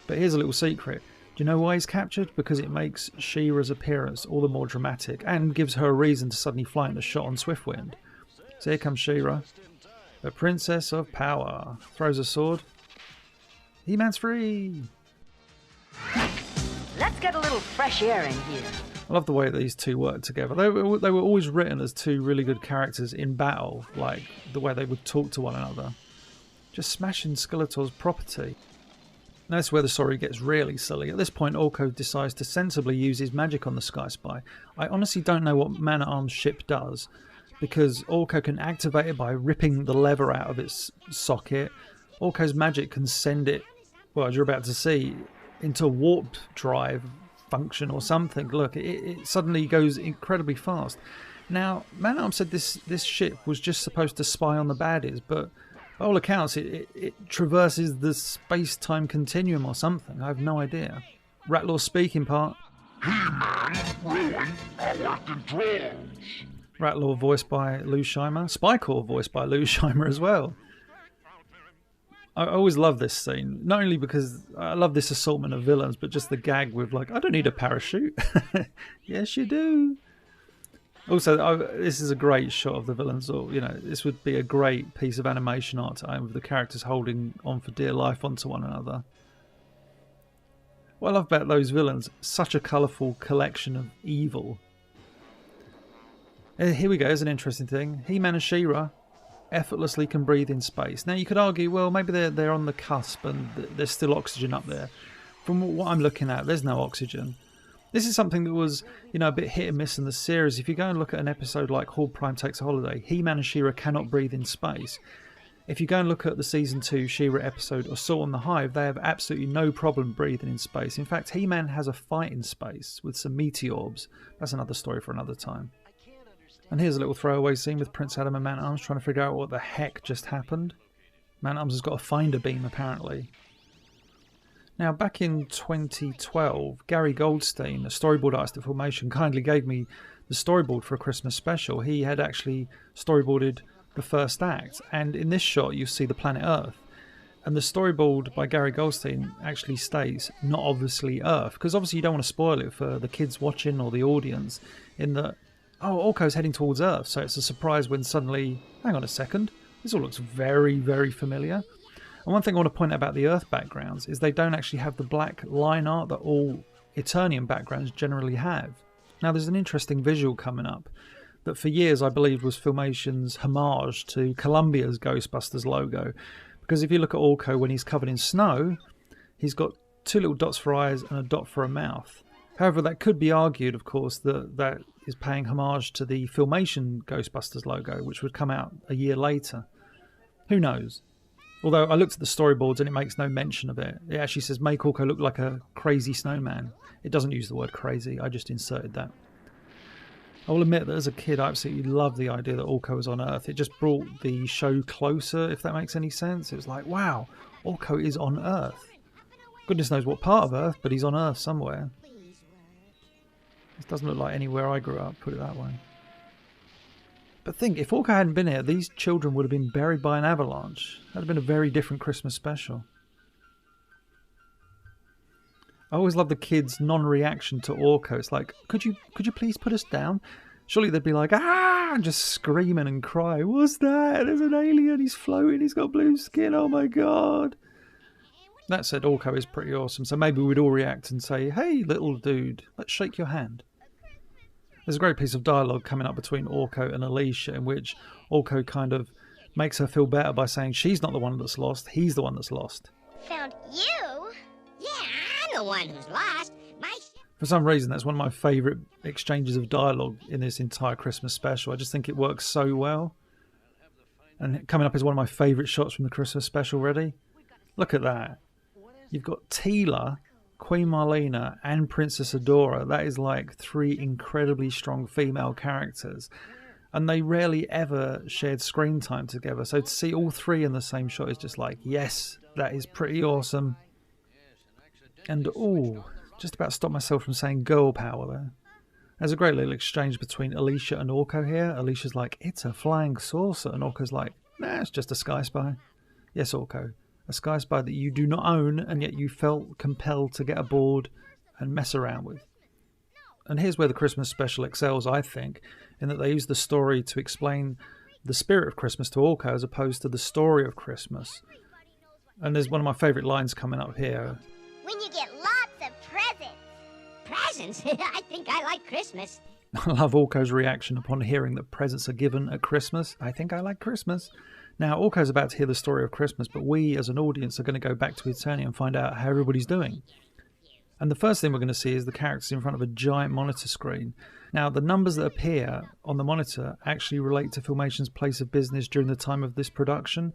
But here's a little secret. Do you know why he's captured? Because it makes She-Ra's appearance all the more dramatic and gives her a reason to suddenly fly into shot on Swiftwind. So here comes She-Ra, the Princess of Power. Throws a sword. He-Man's free! Let's get a little fresh air in here. I love the way these two work together. They were always written as two really good characters in battle, like the way they would talk to one another. Just smashing Skeletor's property. Now that's where the story gets really silly. At this point, Orko decides to sensibly use his magic on the Sky Spy. I honestly don't know what Man-at-Arms ship does, because Orko can activate it by ripping the lever out of its socket. Orko's magic can send it well, as you're about to see, into warp drive function or something. Look, it suddenly goes incredibly fast. Now, Man-at-Arms said this ship was just supposed to spy on the baddies, but by all accounts, it traverses the space-time continuum or something. I have no idea. Ratlaw's speaking part. Ratlaw voiced by Lou Scheimer. Spycore voiced by Lou Scheimer as well. I always love this scene, not only because I love this assortment of villains, but just the gag with like, I don't need a parachute. Yes, you do. Also, this is a great shot of the villains. Or this would be a great piece of animation art with the characters holding on for dear life onto one another. What I love about those villains, such a colourful collection of evil. Here we go, here's an interesting thing. He-Man and She-Ra effortlessly can breathe in space. Now you could argue, well, maybe they're on the cusp and there's still oxygen up there. From what I'm looking at, there's no oxygen. This is something that was, a bit hit and miss in the series. If you go and look at an episode like Horde Prime Takes a Holiday, He-Man and She-Ra cannot breathe in space. If you go and look at the Season 2 She-Ra episode Assault on the Hive, they have absolutely no problem breathing in space. In fact, He-Man has a fight in space with some meteorbs. That's another story for another time. And here's a little throwaway scene with Prince Adam and Man-at-Arms trying to figure out what the heck just happened. Man-at-Arms has got a finder beam, apparently. Now, back in 2012, Gary Goldstein, a storyboard artist at Filmation, kindly gave me the storyboard for a Christmas special. He had actually storyboarded the first act, and in this shot you see the planet Earth. And the storyboard by Gary Goldstein actually states, not obviously Earth, because obviously you don't want to spoil it for the kids watching or the audience, in that, oh, Orko's heading towards Earth, so it's a surprise when suddenly, hang on a second, this all looks very, very familiar. And one thing I want to point out about the Earth backgrounds is they don't actually have the black line art that all Eternian backgrounds generally have. Now there's an interesting visual coming up that for years I believed was Filmation's homage to Columbia's Ghostbusters logo. Because if you look at Orko when he's covered in snow, he's got two little dots for eyes and a dot for a mouth. However, that could be argued, of course, that is paying homage to the Filmation Ghostbusters logo, which would come out a year later. Who knows? Although I looked at the storyboards and it makes no mention of it. It actually says, make Orko look like a crazy snowman. It doesn't use the word crazy, I just inserted that. I will admit that as a kid I absolutely loved the idea that Orko was on Earth. It just brought the show closer, if that makes any sense. It was like, wow, Orko is on Earth. Goodness knows what part of Earth, but he's on Earth somewhere. This doesn't look like anywhere I grew up, put it that way. But think, if Orko hadn't been here, these children would have been buried by an avalanche. That would have been a very different Christmas special. I always love the kids' non-reaction to Orko. It's like, could you please put us down? Surely they'd be like, ah, and just screaming and cry. What's that? There's an alien. He's floating. He's got blue skin. Oh my god. That said, Orko is pretty awesome. So maybe we'd all react and say, hey, little dude, let's shake your hand. There's a great piece of dialogue coming up between Orko and Alicia in which Orko kind of makes her feel better by saying she's not the one that's lost, he's the one that's lost. Found you? Yeah, I'm the one who's lost. For some reason, that's one of my favourite exchanges of dialogue in this entire Christmas special. I just think it works so well. And coming up is one of my favourite shots from the Christmas special. Ready? Look at that. You've got Teela, Queen Marlena and Princess Adora. That is like three incredibly strong female characters. And they rarely ever shared screen time together. So to see all three in the same shot is just like, yes, that is pretty awesome. And oh, just about stopped myself from saying girl power there. There's a great little exchange between Alicia and Orko here. Alicia's like, it's a flying saucer. And Orko's like, nah, it's just a Sky Spy. Yes, Orko. A Sky Spy that you do not own, and yet you felt compelled to get aboard and mess around with. And here's where the Christmas special excels, I think, in that they use the story to explain the spirit of Christmas to Orko as opposed to the story of Christmas. And there's one of my favourite lines coming up here. When you get lots of presents. Presents? I think I like Christmas. I love Orko's reaction upon hearing that presents are given at Christmas. I think I like Christmas. Now, Orko's about to hear the story of Christmas, but we, as an audience, are going to go back to Eternia and find out how everybody's doing. And the first thing we're going to see is the characters in front of a giant monitor screen. Now, the numbers that appear on the monitor actually relate to Filmation's place of business during the time of this production.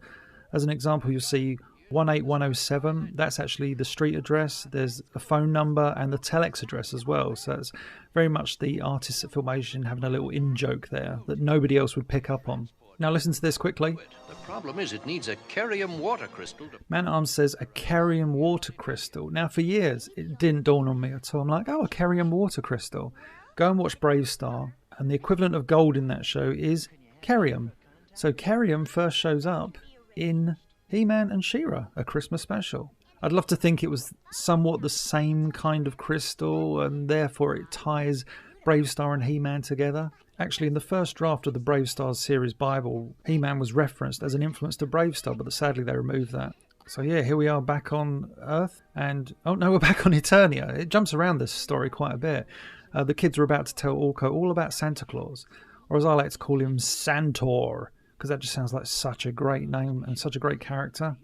As an example, you'll see 18107, that's actually the street address. There's a phone number and the telex address as well. So it's very much the artists at Filmation having a little in-joke there that nobody else would pick up on. Now listen to this quickly. The problem is it needs a carium water crystal to... Man-at-Arms says a carium water crystal. Now for years it didn't dawn on me at all. I'm like, oh, a carium water crystal. Go and watch Brave Star, and the equivalent of gold in that show is carium. So carium first shows up in He-Man and She-Ra, a Christmas special. I'd love to think it was somewhat the same kind of crystal, and therefore it ties Brave Star and He-Man together. Actually, in the first draft of the Brave Stars series Bible, He-Man was referenced as an influence to Brave Star, but sadly they removed that. So yeah, here we are back on Earth, and oh no, we're back on Eternia. It jumps around this story quite a bit. The kids are about to tell Orko all about Santa Claus, or as I like to call him, Santor, because that just sounds like such a great name and such a great character.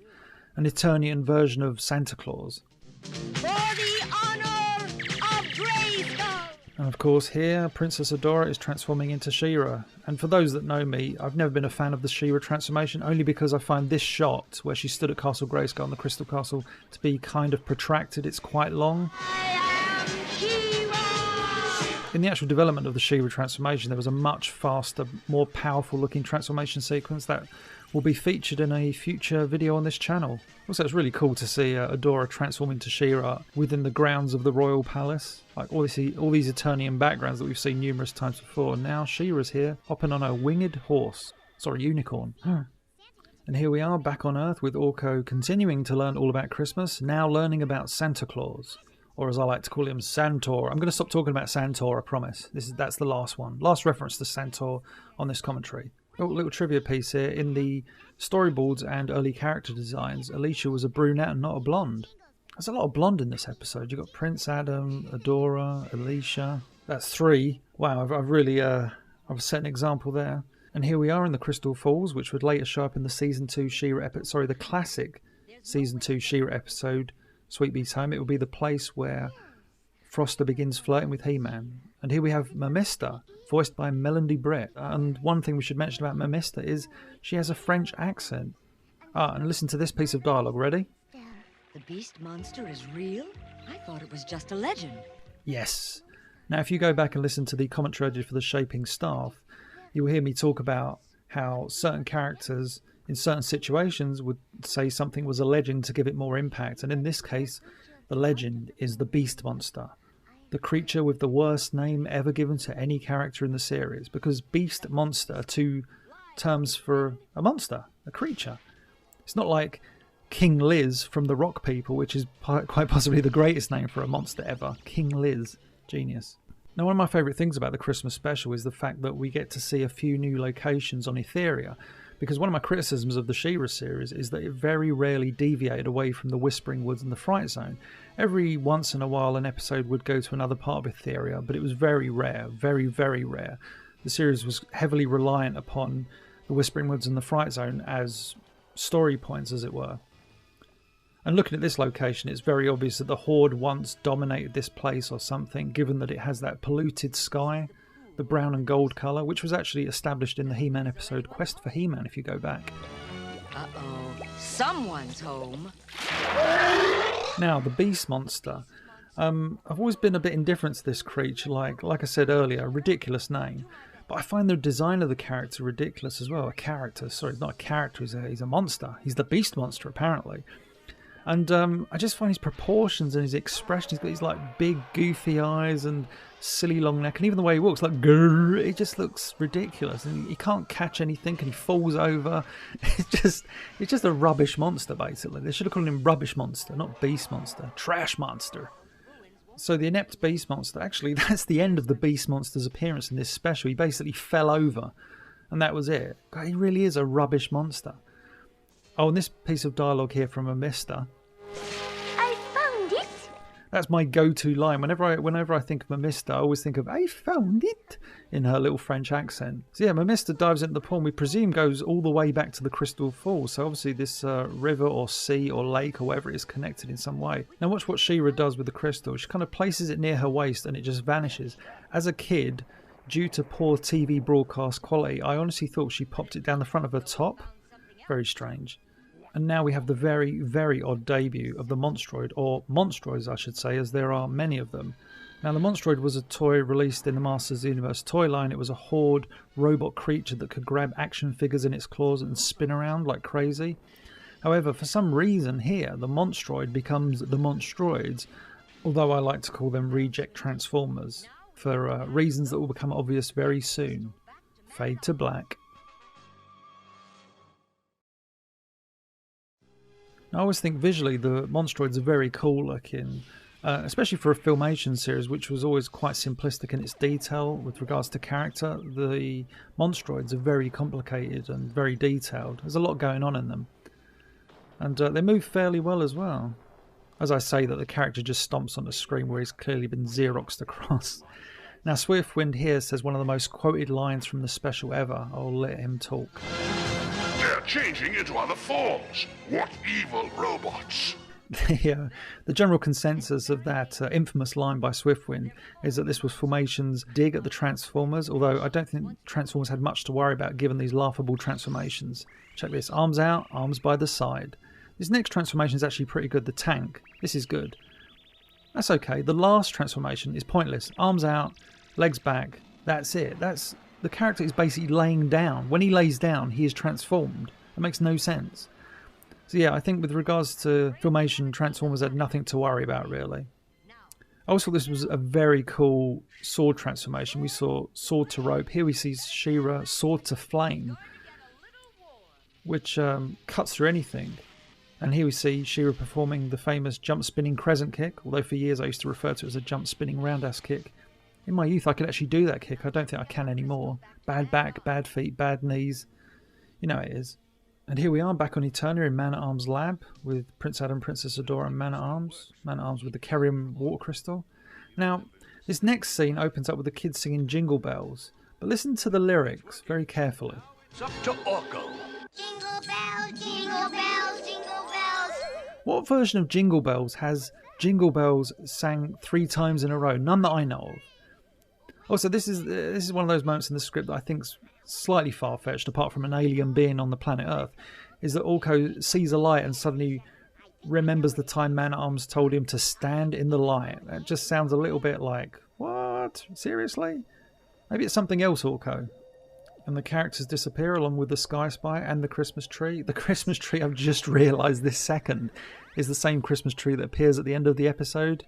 An Eternian version of Santa Claus. For the honor of Grayskull! And of course here, Princess Adora is transforming into She-Ra. And for those that know me, I've never been a fan of the She-Ra transformation, only because I find this shot, where she stood at Castle Grayskull on the Crystal Castle, to be kind of protracted. It's quite long. In the actual development of the She-Ra transformation, there was a much faster, more powerful looking transformation sequence that will be featured in a future video on this channel. Also, it's really cool to see Adora transform into She-Ra within the grounds of the Royal Palace. Like all these Eternian backgrounds that we've seen numerous times before. And now She-Ra's here, hopping on a winged horse. Sorry, unicorn. And here we are back on Earth with Orko continuing to learn all about Christmas, now learning about Santa Claus. Or as I like to call him, Santor. I'm going to stop talking about Santor, I promise. That's the last one. Last reference to Santor on this commentary. Oh, little trivia piece here. In the storyboards and early character designs, Alicia was a brunette and not a blonde. There's a lot of blonde in this episode. You've got Prince Adam, Adora, Alicia. That's 3. Wow, I've really I've set an example there. And here we are in the Crystal Falls, which would later show up in the Season 2 She-Ra episode. Sorry, the classic Season 2 She-Ra episode, Sweet Bee's Home. It will be the place where Froster begins flirting with He-Man. And here we have Mamista, voiced by Melody Brett. And one thing we should mention about Mamista is she has a French accent. And listen to this piece of dialogue. Ready? The beast monster is real? I thought it was just a legend. Yes. Now, if you go back and listen to the commentary I did for the Shaping Staff, you will hear me talk about how certain characters in certain situations would say something was a legend to give it more impact. And in this case, the legend is the beast monster. The creature with the worst name ever given to any character in the series. Because beast, monster are 2 terms for a monster, a creature. It's not like King Liz from the Rock People, which is quite possibly the greatest name for a monster ever. King Liz. Genius. Now, one of my favourite things about the Christmas special is the fact that we get to see a few new locations on Etheria. Because one of my criticisms of the She-Ra series is that it very rarely deviated away from the Whispering Woods and the Fright Zone. Every once in a while an episode would go to another part of Etheria, but it was very rare, very, very rare. The series was heavily reliant upon the Whispering Woods and the Fright Zone as story points, as it were. And looking at this location, it's very obvious that the Horde once dominated this place or something, given that it has that polluted sky. The brown and gold colour, which was actually established in the He-Man episode Quest for He-Man, if you go back. Uh-oh. Someone's home. Now, the beast monster. I've always been a bit indifferent to this creature, like I said earlier, a ridiculous name. But I find the design of the character ridiculous as well. Sorry, he's not a character, he's a monster. He's the beast monster, apparently. And I just find his proportions and his expression. He's got these like big goofy eyes and silly long neck, and even the way he walks, like grrr, it just looks ridiculous. And he can't catch anything, and he falls over. It's just a rubbish monster, basically. They should have called him Rubbish Monster, not Beast Monster. Trash Monster. So the inept Beast Monster, actually, that's the end of the Beast Monster's appearance in this special. He basically fell over, and that was it. God, he really is a rubbish monster. Oh, and this piece of dialogue here from Mamista. I found it. That's my go-to line. Whenever I think of Mamista, I always think of, I found it, in her little French accent. So yeah, Mamista dives into the pool, we presume goes all the way back to the Crystal Falls. So obviously this river or sea or lake or whatever it is connected in some way. Now watch what She-Ra does with the crystal. She kind of places it near her waist and it just vanishes. As a kid, due to poor TV broadcast quality, I honestly thought she popped it down the front of her top. Very strange. And now we have the very, very odd debut of the Monstroid, or Monstroids I should say, as there are many of them. Now the Monstroid was a toy released in the Masters of the Universe toy line. It was a Horde robot creature that could grab action figures in its claws and spin around like crazy. However, for some reason here, the Monstroid becomes the Monstroids, although I like to call them reject Transformers, for reasons that will become obvious very soon. Fade to black. I always think visually the Monstroids are very cool looking, especially for a Filmation series which was always quite simplistic in its detail with regards to character. The Monstroids are very complicated and very detailed. There's a lot going on in them. And they move fairly well as well. As I say that, the character just stomps on the screen where he's clearly been Xeroxed across. Now Swiftwind here says one of the most quoted lines from the special ever. I'll let him talk. They're changing into other forms. What evil robots! The general consensus of that infamous line by Swiftwind is that this was Filmation's dig at the Transformers, although I don't think Transformers had much to worry about given these laughable transformations. Check this, arms out, arms by the side. This next transformation is actually pretty good, the tank. This is good. That's okay, the last transformation is pointless. Arms out, legs back, that's it. The character is basically laying down. When he lays down, he is transformed. It makes no sense. So yeah, I think with regards to Filmation, Transformers had nothing to worry about really. I also thought this was a very cool sword transformation. We saw sword to rope. Here we see She-Ra sword to flame, which cuts through anything. And here we see She-Ra performing the famous jump spinning crescent kick, although for years I used to refer to it as a jump spinning roundhouse kick. In my youth I could actually do that kick. I don't think I can anymore. Bad back, bad feet, bad knees. You know how it is. And here we are back on Eternia in Man-at-Arms Lab with Prince Adam, Princess Adora and Man-at-Arms. Man-at-Arms with the Kerium water crystal. Now, this next scene opens up with the kids singing Jingle Bells. But listen to the lyrics very carefully. It's up to Orko. Jingle bells, jingle bells, jingle bells. What version of Jingle Bells has Jingle Bells sang 3 times in a row? None that I know of. Also, this is one of those moments in the script that I think's slightly far-fetched, apart from an alien being on the planet Earth, is that Orko sees a light and suddenly remembers the time Man-at-Arms told him to stand in the light. That just sounds a little bit like, what? Seriously? Maybe it's something else, Orko. And the characters disappear along with the Sky Spy and the Christmas tree. The Christmas tree, I've just realised this second, is the same Christmas tree that appears at the end of the episode.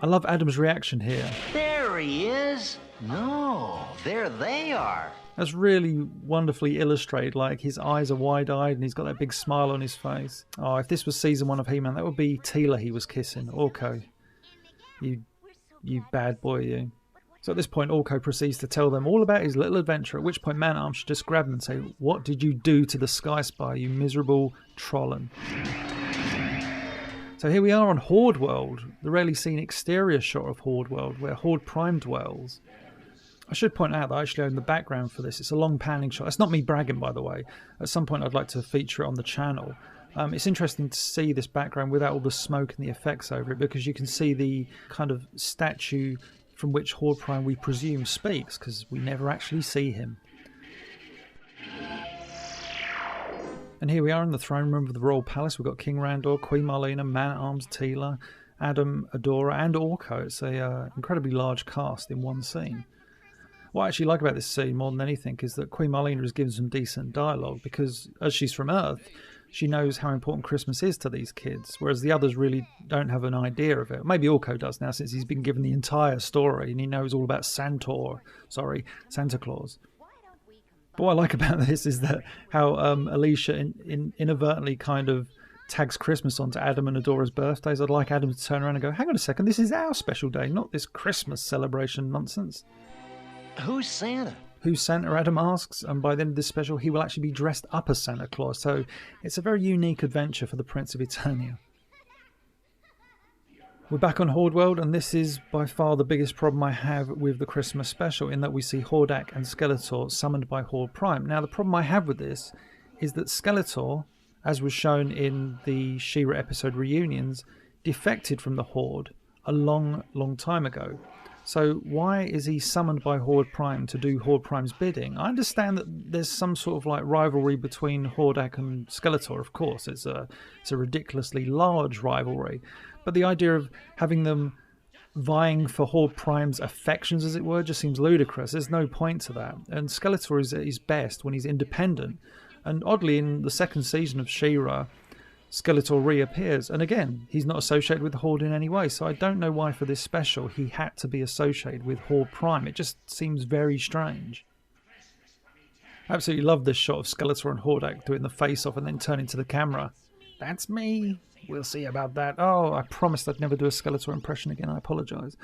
I love Adam's reaction here. There he is. No, there they are. That's really wonderfully illustrated, like his eyes are wide-eyed and he's got that big smile on his face. Oh, if this was season 1 of He-Man, that would be Teela he was kissing. Orko. You bad boy, you. So at this point, Orko proceeds to tell them all about his little adventure, at which point Man-at-Arms should just grab him and say, "What did you do to the Sky Spy, you miserable trollin'?" So here we are on Horde World, the rarely seen exterior shot of Horde World, where Horde Prime dwells. I should point out that I actually own the background for this. It's a long panning shot. It's not me bragging, by the way. At some point I'd like to feature it on the channel. It's interesting to see this background without all the smoke and the effects over it, because you can see the kind of statue from which Horde Prime, we presume, speaks, because we never actually see him. And here we are in the throne room of the Royal Palace. We've got King Randor, Queen Marlena, Man-at-Arms, Teela, Adam, Adora and Orko. It's an incredibly large cast in one scene. What I actually like about this scene more than anything is that Queen Marlena is given some decent dialogue, because as she's from Earth, she knows how important Christmas is to these kids, whereas the others really don't have an idea of it. Maybe Orko does now, since he's been given the entire story and he knows all about Santa Claus. But what I like about this is that how Alicia inadvertently kind of tags Christmas onto Adam and Adora's birthdays. I'd like Adam to turn around and go, hang on a second, this is our special day, not this Christmas celebration nonsense. Who's Santa? Who's Santa, Adam asks, and by the end of this special he will actually be dressed up as Santa Claus, so it's a very unique adventure for the Prince of Eternia. We're back on Horde World, and this is by far the biggest problem I have with the Christmas special, in that we see Hordak and Skeletor summoned by Horde Prime. Now the problem I have with this is that Skeletor, as was shown in the She-Ra episode reunions, defected from the Horde a long time ago. So why is he summoned by Horde Prime to do Horde Prime's bidding? I understand that there's some sort of like rivalry between Hordak and Skeletor, of course. It's a ridiculously large rivalry. But the idea of having them vying for Horde Prime's affections, as it were, just seems ludicrous. There's no point to that. And Skeletor is at his best when he's independent. And oddly, in the second season of She-Ra, Skeletor reappears, and again, he's not associated with the Horde in any way, so I don't know why for this special he had to be associated with Horde Prime. It just seems very strange. I absolutely love this shot of Skeletor and Hordak doing the face-off and then turning to the camera. That's me. We'll see about that. Oh, I promised I'd never do a Skeletor impression again. I apologise.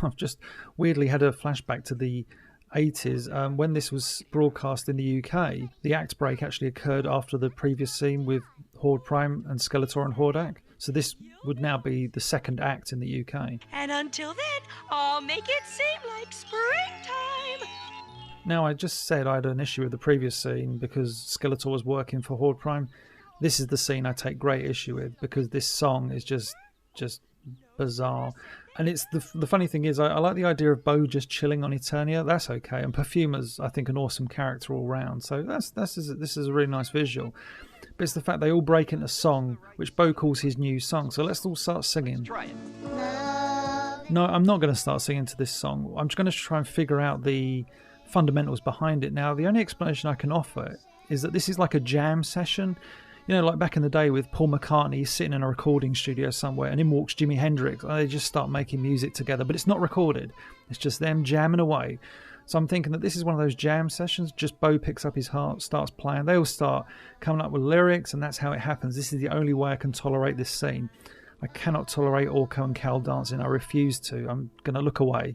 I've just weirdly had a flashback to the 80s. When this was broadcast in the UK, the act break actually occurred after the previous scene with Horde Prime and Skeletor and Hordak. So this would now be the second act in the UK. And until then, I'll make it seem like springtime. Now, I just said I had an issue with the previous scene because Skeletor was working for Horde Prime. This is the scene I take great issue with because this song is just bizarre. And it's the funny thing is, I like the idea of Bo just chilling on Eternia. That's okay. And Perfumer's, I think, an awesome character all round. So this is a really nice visual. But it's the fact they all break into song, which Bo calls his new song. So let's all start singing. Try it. No, I'm not going to start singing to this song. I'm just going to try and figure out the fundamentals behind it. Now, the only explanation I can offer is that this is like a jam session. You know, like back in the day with Paul McCartney, he's sitting in a recording studio somewhere and in walks Jimi Hendrix and they just start making music together, but it's not recorded. It's just them jamming away. So I'm thinking that this is one of those jam sessions. Just Bo picks up his harp, starts playing. They all start coming up with lyrics and that's how it happens. This is the only way I can tolerate this scene. I cannot tolerate Orko and Cal dancing. I refuse to. I'm going to look away.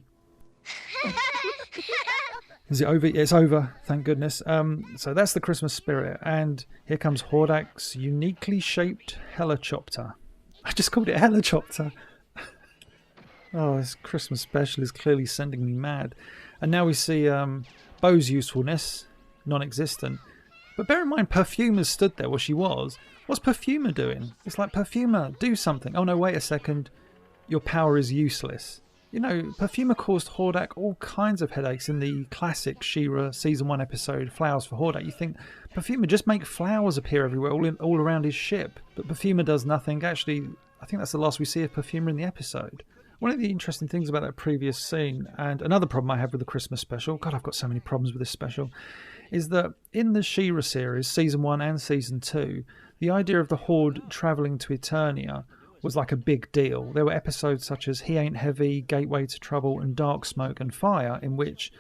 Is it over? It's over, thank goodness. So that's the Christmas spirit. And here comes Hordak's uniquely shaped helicopter. I just called it helicopter. Oh, this Christmas special is clearly sending me mad. And now we see Bo's usefulness, non-existent. But bear in mind, Perfumer stood there where she was. What's Perfumer doing? It's like, Perfumer, do something. Oh no, wait a second. Your power is useless. You know, Perfumer caused Hordak all kinds of headaches in the classic She-Ra Season 1 episode, Flowers for Hordak. You think, Perfumer, just make flowers appear everywhere, all around his ship. But Perfumer does nothing. Actually, I think that's the last we see of Perfumer in the episode. One of the interesting things about that previous scene, and another problem I have with the Christmas special, God, I've got so many problems with this special, is that in the She-Ra series, Season 1 and Season 2, the idea of the Horde travelling to Eternia was like a big deal. There were episodes such as He Ain't Heavy, Gateway to Trouble, and Dark Smoke and Fire, in which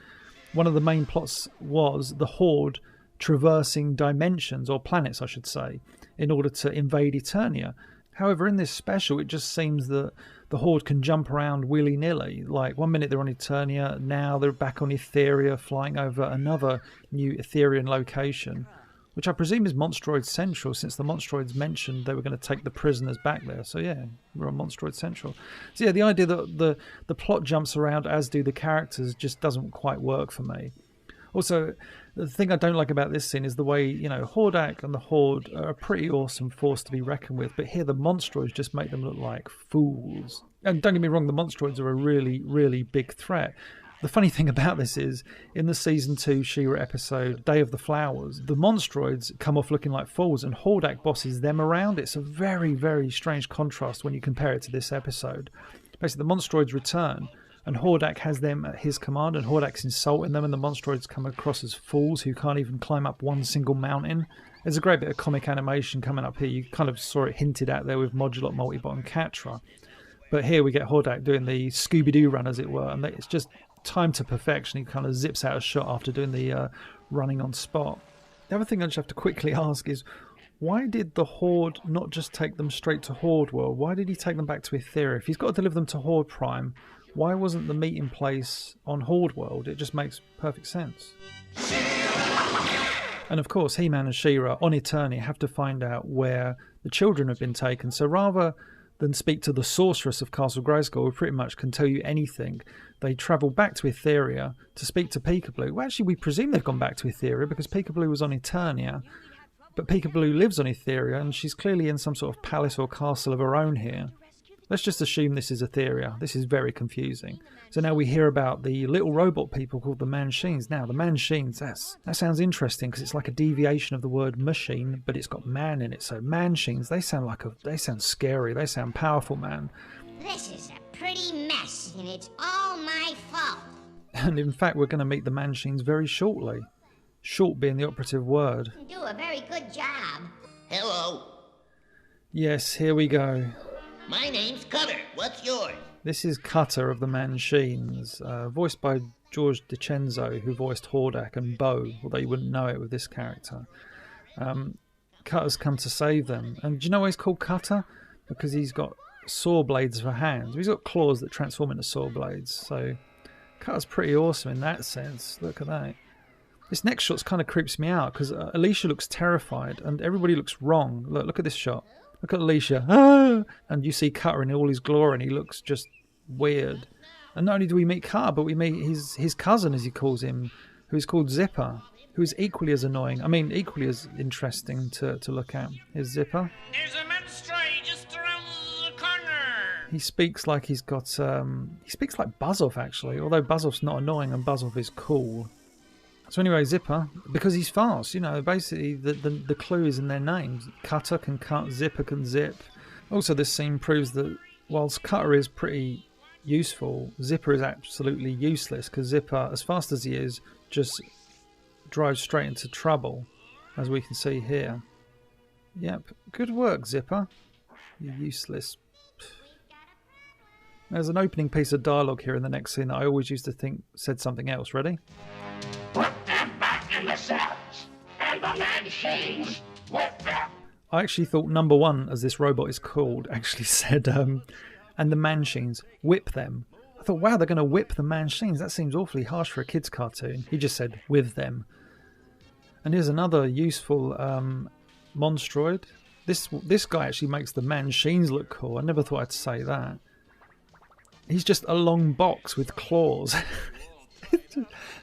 one of the main plots was the Horde traversing dimensions, or planets I should say, in order to invade Eternia. However, in this special, it just seems that the Horde can jump around willy-nilly. Like, one minute they're on Eternia, now they're back on Etheria, flying over another new Etherian location, which I presume is Monstroid Central, since the Monstroids mentioned they were going to take the prisoners back there. So yeah, we're on Monstroid Central. So yeah, the idea that the plot jumps around, as do the characters, just doesn't quite work for me. Also, the thing I don't like about this scene is the way, you know, Hordak and the Horde are a pretty awesome force to be reckoned with, but here the Monstroids just make them look like fools. And don't get me wrong, the Monstroids are a really, really big threat. The funny thing about this is, in the Season 2 She-Ra episode, Day of the Flowers, the Monstroids come off looking like fools and Hordak bosses them around. It's a very, very strange contrast when you compare it to this episode. Basically, the Monstroids return and Hordak has them at his command and Hordak's insulting them and the Monstroids come across as fools who can't even climb up one single mountain. There's a great bit of comic animation coming up here. You kind of saw it hinted at there with Modulot, Multibot and Catra. But here we get Hordak doing the Scooby-Doo run, as it were, and it's just time to perfection. He kind of zips out a shot after doing the running on spot. The other thing I just have to quickly ask is, why did the Horde not just take them straight to Horde World? Why did he take them back to Etheria? If he's got to deliver them to Horde Prime, why wasn't the meeting place on Horde World? It just makes perfect sense. And of course, He-Man and She-Ra on Eternia have to find out where the children have been taken. So rather than speak to the sorceress of Castle Grayskull, who pretty much can tell you anything, they travel back to Etheria to speak to Peekaboo. Well, actually, we presume they've gone back to Etheria because Peekaboo was on Eternia, but Peekaboo lives on Etheria, and she's clearly in some sort of palace or castle of her own here. Let's just assume this is Etheria. This is very confusing. So now we hear about the little robot people called the Manchines. Now, the Manchines, that sounds interesting because it's like a deviation of the word machine, but it's got man in it. So Manchines, they sound scary. They sound powerful, man. This is a pretty mess, and it's all my fault. And in fact, we're going to meet the Manchines very shortly. Short being the operative word. You do a very good job. Hello. Yes, here we go. My name's Cutter. What's yours? This is Cutter of the Manchines, voiced by George DiCenzo, who voiced Hordak and Bo, although you wouldn't know it with this character. Cutter's come to save them. And do you know why he's called Cutter? Because he's got saw blades for hands. He's got claws that transform into saw blades. So Cutter's pretty awesome in that sense. Look at that. This next shot kind of creeps me out because Alicia looks terrified and everybody looks wrong. Look at this shot. Look at Alicia. Ah! And you see Cutter in all his glory and he looks just weird. And not only do we meet Cutter, but we meet his cousin, as he calls him, who's called Zipper, who is equally as annoying. I mean, equally as interesting to look at. Here's Zipper. There's a monster just around the corner. He speaks like he's got... he speaks like Buzzoff, actually, although Buzzoff's not annoying and Buzzoff is cool. So anyway, Zipper, because he's fast, you know, basically the clue is in their names. Cutter can cut, Zipper can zip. Also, this scene proves that whilst Cutter is pretty useful, Zipper is absolutely useless, because Zipper, as fast as he is, just drives straight into trouble, as we can see here. Yep, good work, Zipper. You're useless. There's an opening piece of dialogue here in the next scene that I always used to think said something else. Ready? Put them back in the cells, and the Manchines with them. I actually thought number one, as this robot is called, actually said, and the Manchines, whip them. I thought, wow, they're going to whip the Manchines. That seems awfully harsh for a kid's cartoon. He just said, with them. And here's another useful monstroid. This guy actually makes the Manchines look cool. I never thought I'd say that. He's just a long box with claws.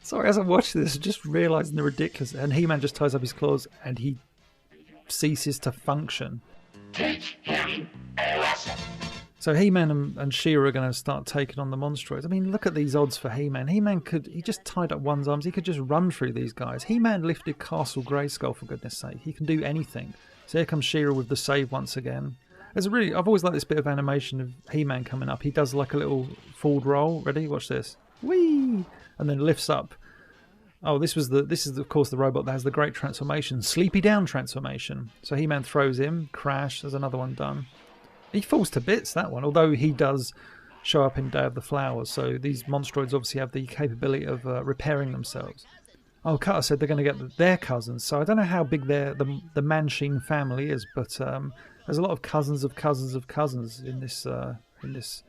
Sorry, as I watched this, just realising the ridiculous. And He-Man just ties up his claws and he ceases to function. Teach him a lesson. So He-Man and She-Ra are going to start taking on the Monstroids. I mean, look at these odds for He-Man. He-Man he just tied up one's arms. He could just run through these guys. He-Man lifted Castle Grayskull, for goodness sake. He can do anything. So here comes She-Ra with the save once again. I've always liked this bit of animation of He-Man coming up. He does like a little forward roll. Ready? Watch this. Whee! And then lifts up. Oh, this is of course the robot that has the great transformation, Sleepy Down transformation. So He-Man throws him, crash. There's another one done. He falls to bits, that one, although he does show up in Day of the Flowers. So these Monstroids obviously have the capability of repairing themselves. Oh, Cutter said they're going to get their cousins. So I don't know how big the Manchine family is, but there's a lot of cousins of cousins of cousins in this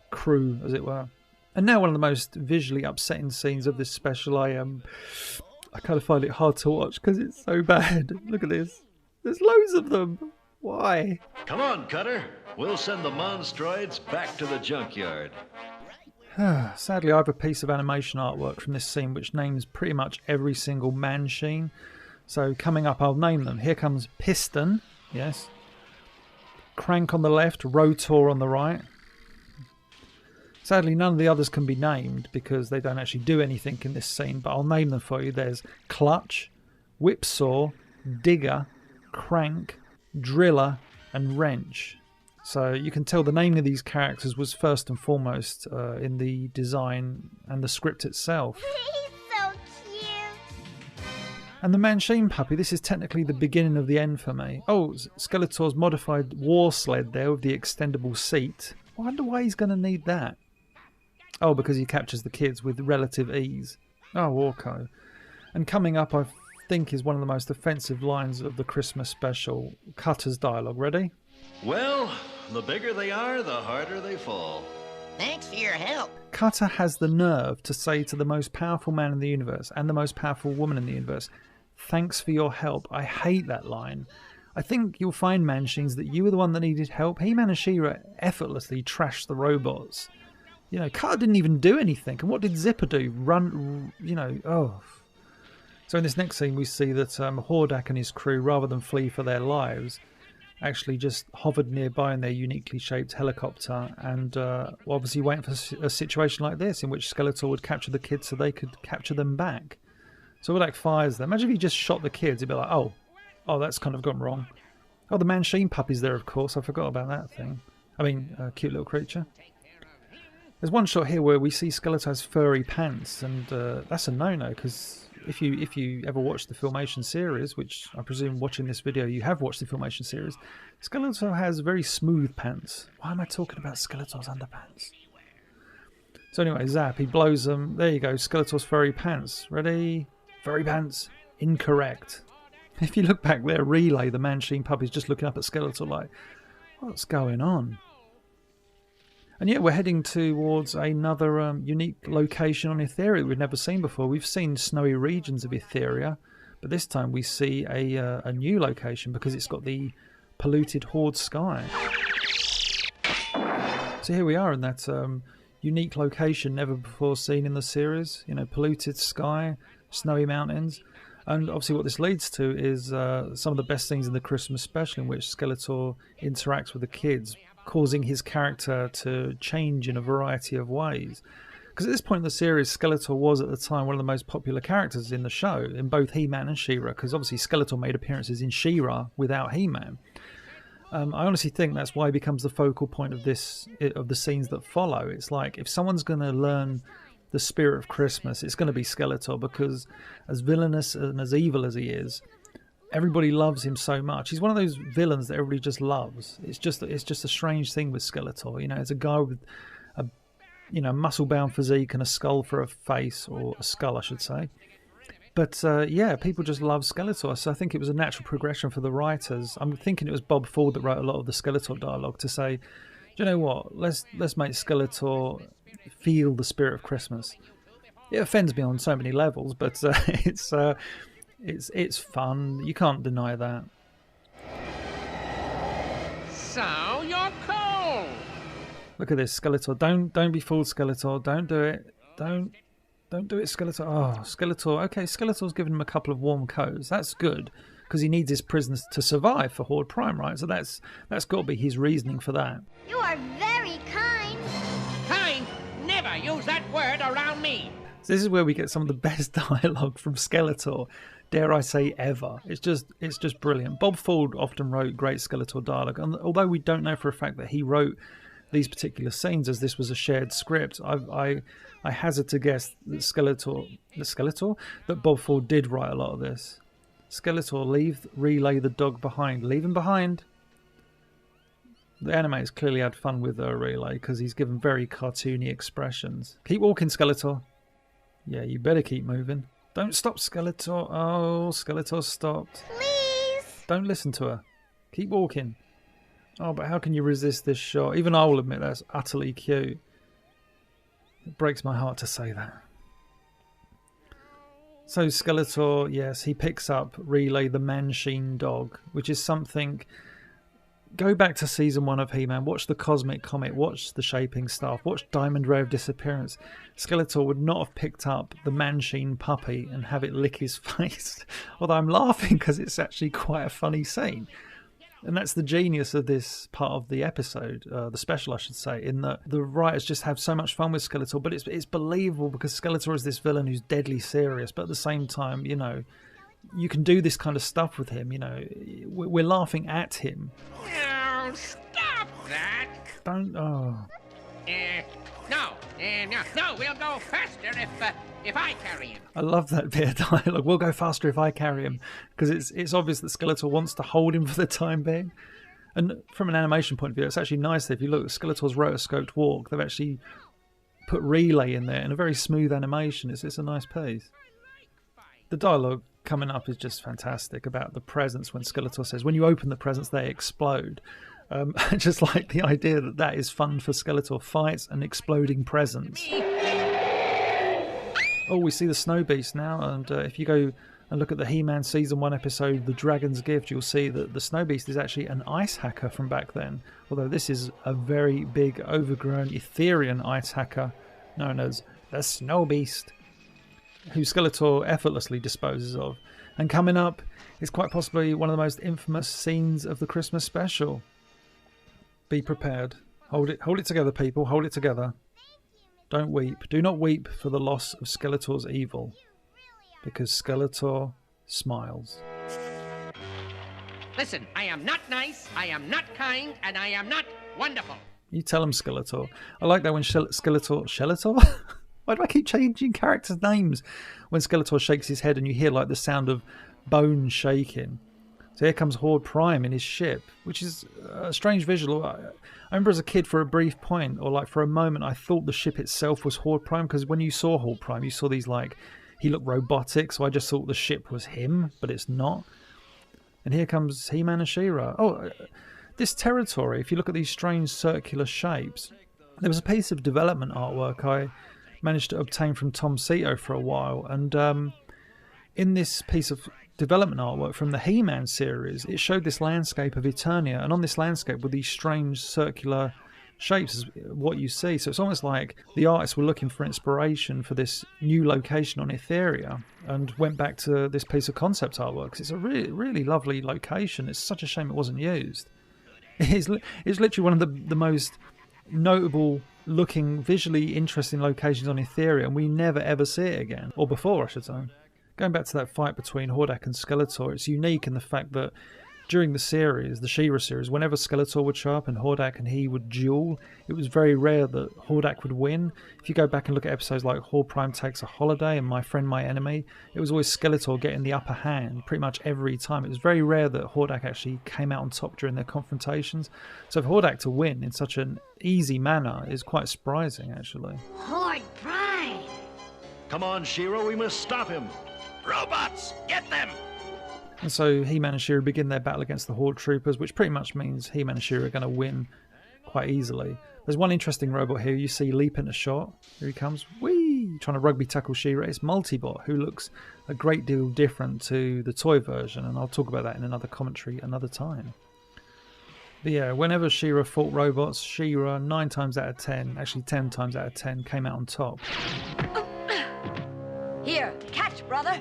crew, as it were. And now one of the most visually upsetting scenes of this special. I kind of find it hard to watch because it's so bad. Look at this. There's loads of them. Why? Come on, Cutter. We'll send the Monstroids back to the junkyard. Sadly, I have a piece of animation artwork from this scene which names pretty much every single Manchine. So coming up, I'll name them. Here comes Piston. Yes. Crank on the left, Rotor on the right. Sadly, none of the others can be named because they don't actually do anything in this scene, but I'll name them for you. There's Clutch, Whipsaw, Digger, Crank, Driller, and Wrench. So you can tell the name of these characters was first and foremost in the design and the script itself. He's so cute. And the Manchine puppy, this is technically the beginning of the end for me. Oh, Skeletor's modified war sled there with the extendable seat. I wonder why he's going to need that. Oh, because he captures the kids with relative ease. Oh, Orko. And coming up, I think, is one of the most offensive lines of the Christmas special. Cutter's dialogue. Ready? Well, the bigger they are, the harder they fall. Thanks for your help. Cutter has the nerve to say to the most powerful man in the universe and the most powerful woman in the universe, thanks for your help. I hate that line. I think you'll find, Manchines, that you were the one that needed help. He-Man and She-Ra effortlessly trashed the robots. You know, Cutter didn't even do anything. And what did Zipper do? Run, you know, oh. So in this next scene, we see that Hordak and his crew, rather than flee for their lives, actually just hovered nearby in their uniquely shaped helicopter and obviously waiting for a situation like this in which Skeletor would capture the kids so they could capture them back. So it like fires them. Imagine if he just shot the kids, he'd be like, oh, that's kind of gone wrong. Oh, the Manchine puppy's there, of course. I forgot about that thing. I mean, cute little creature. There's one shot here where we see Skeletor's furry pants, and that's a no-no, because if you ever watched the Filmation series, which I presume watching this video you have watched the Filmation series, Skeletor has very smooth pants. Why am I talking about Skeletor's underpants? So anyway, zap, he blows them. There you go, Skeletor's furry pants. Ready? Furry pants. Incorrect. If you look back there, Relay, the Manchine puppy's just looking up at Skeletor like, what's going on? And yet we're heading towards another unique location on Etheria we've never seen before. We've seen snowy regions of Etheria, but this time we see a new location because it's got the polluted Horde sky. So here we are in that unique location never before seen in the series. You know, polluted sky, snowy mountains. And obviously what this leads to is some of the best things in the Christmas special in which Skeletor interacts with the kids, causing his character to change in a variety of ways. Because at this point in the series, Skeletor was at the time one of the most popular characters in the show, in both He-Man and She-Ra, because obviously Skeletor made appearances in She-Ra without He-Man. I honestly think that's why he becomes the focal point of the scenes that follow. It's like, if someone's going to learn the spirit of Christmas, it's going to be Skeletor, because as villainous and as evil as he is, everybody loves him so much. He's one of those villains that everybody just loves. It's just a strange thing with Skeletor. You know, it's a guy with a muscle-bound physique and a skull for a face, or a skull, I should say. But yeah, people just love Skeletor. So I think it was a natural progression for the writers. I'm thinking it was Bob Ford that wrote a lot of the Skeletor dialogue to say, do you know what? Let's make Skeletor feel the spirit of Christmas. It offends me on so many levels, but it's fun. You can't deny that. So you're cold. Look at this, Skeletor. Don't be fooled, Skeletor. Don't do it. Don't do it, Skeletor. Oh, Skeletor. Okay, Skeletor's given him a couple of warm coats. That's good, because he needs his prisoners to survive for Horde Prime, right? So that's got to be his reasoning for that. You are very kind. Kind? Never use that word around me. So this is where we get some of the best dialogue from Skeletor, dare I say ever. It's just brilliant. Bob Ford often wrote great Skeletor dialogue, and although we don't know for a fact that he wrote these particular scenes, as this was a shared script, I hazard to guess that Bob Ford did write a lot of this. Skeletor, leave Relay the dog behind. Leave him behind. The animators clearly had fun with Relay, because he's given very cartoony expressions. Keep walking, Skeletor. Yeah, you better keep moving. Don't stop, Skeletor. Oh, Skeletor stopped. Please. Don't listen to her. Keep walking. Oh, but how can you resist this shot? Even I will admit that's utterly cute. It breaks my heart to say that. So Skeletor, yes, he picks up Relay the Manchine dog, which is something... Go back to season 1 of He-Man, watch the Cosmic Comet, watch the Shaping Staff, watch Diamond Ray of Disappearance. Skeletor would not have picked up the Manchine puppy and have it lick his face. Although I'm laughing because it's actually quite a funny scene. And that's the genius of this part of the episode, the special I should say, in that the writers just have so much fun with Skeletor, but it's believable because Skeletor is this villain who's deadly serious, but at the same time, you know, you can do this kind of stuff with him, you know, we're laughing at him. No, stop that. Don't, oh. No, we'll go faster if I carry him. I love that bit of dialogue. We'll go faster if I carry him, because it's obvious that Skeletor wants to hold him for the time being. And from an animation point of view, it's actually nice that if you look at Skeletor's rotoscoped walk, they've actually put Relay in there in a very smooth animation. It's a nice piece. The dialogue coming up is just fantastic about the presents when Skeletor says, when you open the presents, they explode. I just like the idea that is fun for Skeletor. Fights and exploding presents. Oh, we see the Snow Beast now, and if you go and look at the He-Man Season 1 episode, The Dragon's Gift, you'll see that the Snow Beast is actually an ice hacker from back then. Although this is a very big, overgrown Etherian ice hacker known as the Snow Beast, who Skeletor effortlessly disposes of. And coming up is quite possibly one of the most infamous scenes of the Christmas special. Be prepared. Hold it together, people. Hold it together. Don't weep. Do not weep for the loss of Skeletor's evil, because Skeletor smiles. Listen, I am not nice, I am not kind, and I am not wonderful. You tell him, Skeletor. I like that when Skeletor? Why do I keep changing characters' names? When Skeletor shakes his head and you hear like the sound of bone shaking. So here comes Horde Prime in his ship, which is a strange visual. I remember as a kid for a brief point, or like for a moment, I thought the ship itself was Horde Prime, because when you saw Horde Prime, you saw these like, he looked robotic, so I just thought the ship was him, but it's not. And here comes He-Man and She-Ra. Oh, this territory, if you look at these strange circular shapes, there was a piece of development artwork I managed to obtain from Tom Cito for a while, and in this piece of development artwork from the He-Man series, it showed this landscape of Eternia, and on this landscape were these strange circular shapes is what you see. So it's almost like the artists were looking for inspiration for this new location on Etheria and went back to this piece of concept artwork, 'cause it's a really, really lovely location. It's such a shame it wasn't used. It's literally one of the most notable looking, visually interesting locations on Etheria, and we never ever see it again, or before I should say. Going back to that fight between Hordak and Skeletor, it's unique in the fact that during the series, the She-Ra series, whenever Skeletor would show up and Hordak and he would duel, it was very rare that Hordak would win. If you go back and look at episodes like Horde Prime Takes a Holiday and My Friend, My Enemy, it was always Skeletor getting the upper hand pretty much every time. It was very rare that Hordak actually came out on top during their confrontations. So for Hordak to win in such an easy manner is quite surprising, actually. Horde Prime! Come on, She-Ra, we must stop him. Robots, get them! And so He-Man and She-Ra begin their battle against the Horde Troopers, which pretty much means He-Man and She-Ra are going to win quite easily. There's one interesting robot here you see leap into shot. Here he comes, whee! Trying to rugby tackle She-Ra. It's Multibot, who looks a great deal different to the toy version, and I'll talk about that in another commentary another time. But yeah, whenever She-Ra fought robots, She-Ra 9 times out of 10, actually 10 times out of 10, came out on top. Here, catch, brother!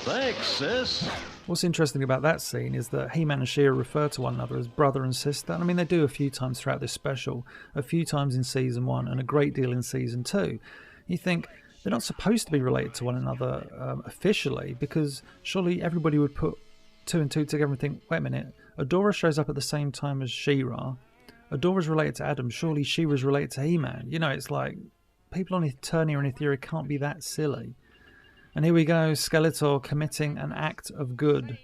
Thanks, sis. What's interesting about that scene is that He-Man and She-Ra refer to one another as brother and sister. And I mean, they do a few times throughout this special, a few times in Season 1 and a great deal in Season 2. You think they're not supposed to be related to one another officially, because surely everybody would put 2 and 2 together and think, wait a minute, Adora shows up at the same time as She-Ra. Adora's related to Adam, surely She-Ra's related to He-Man. You know, it's like, people on Eternia and Etheria can't be that silly. And here we go, Skeletor committing an act of good.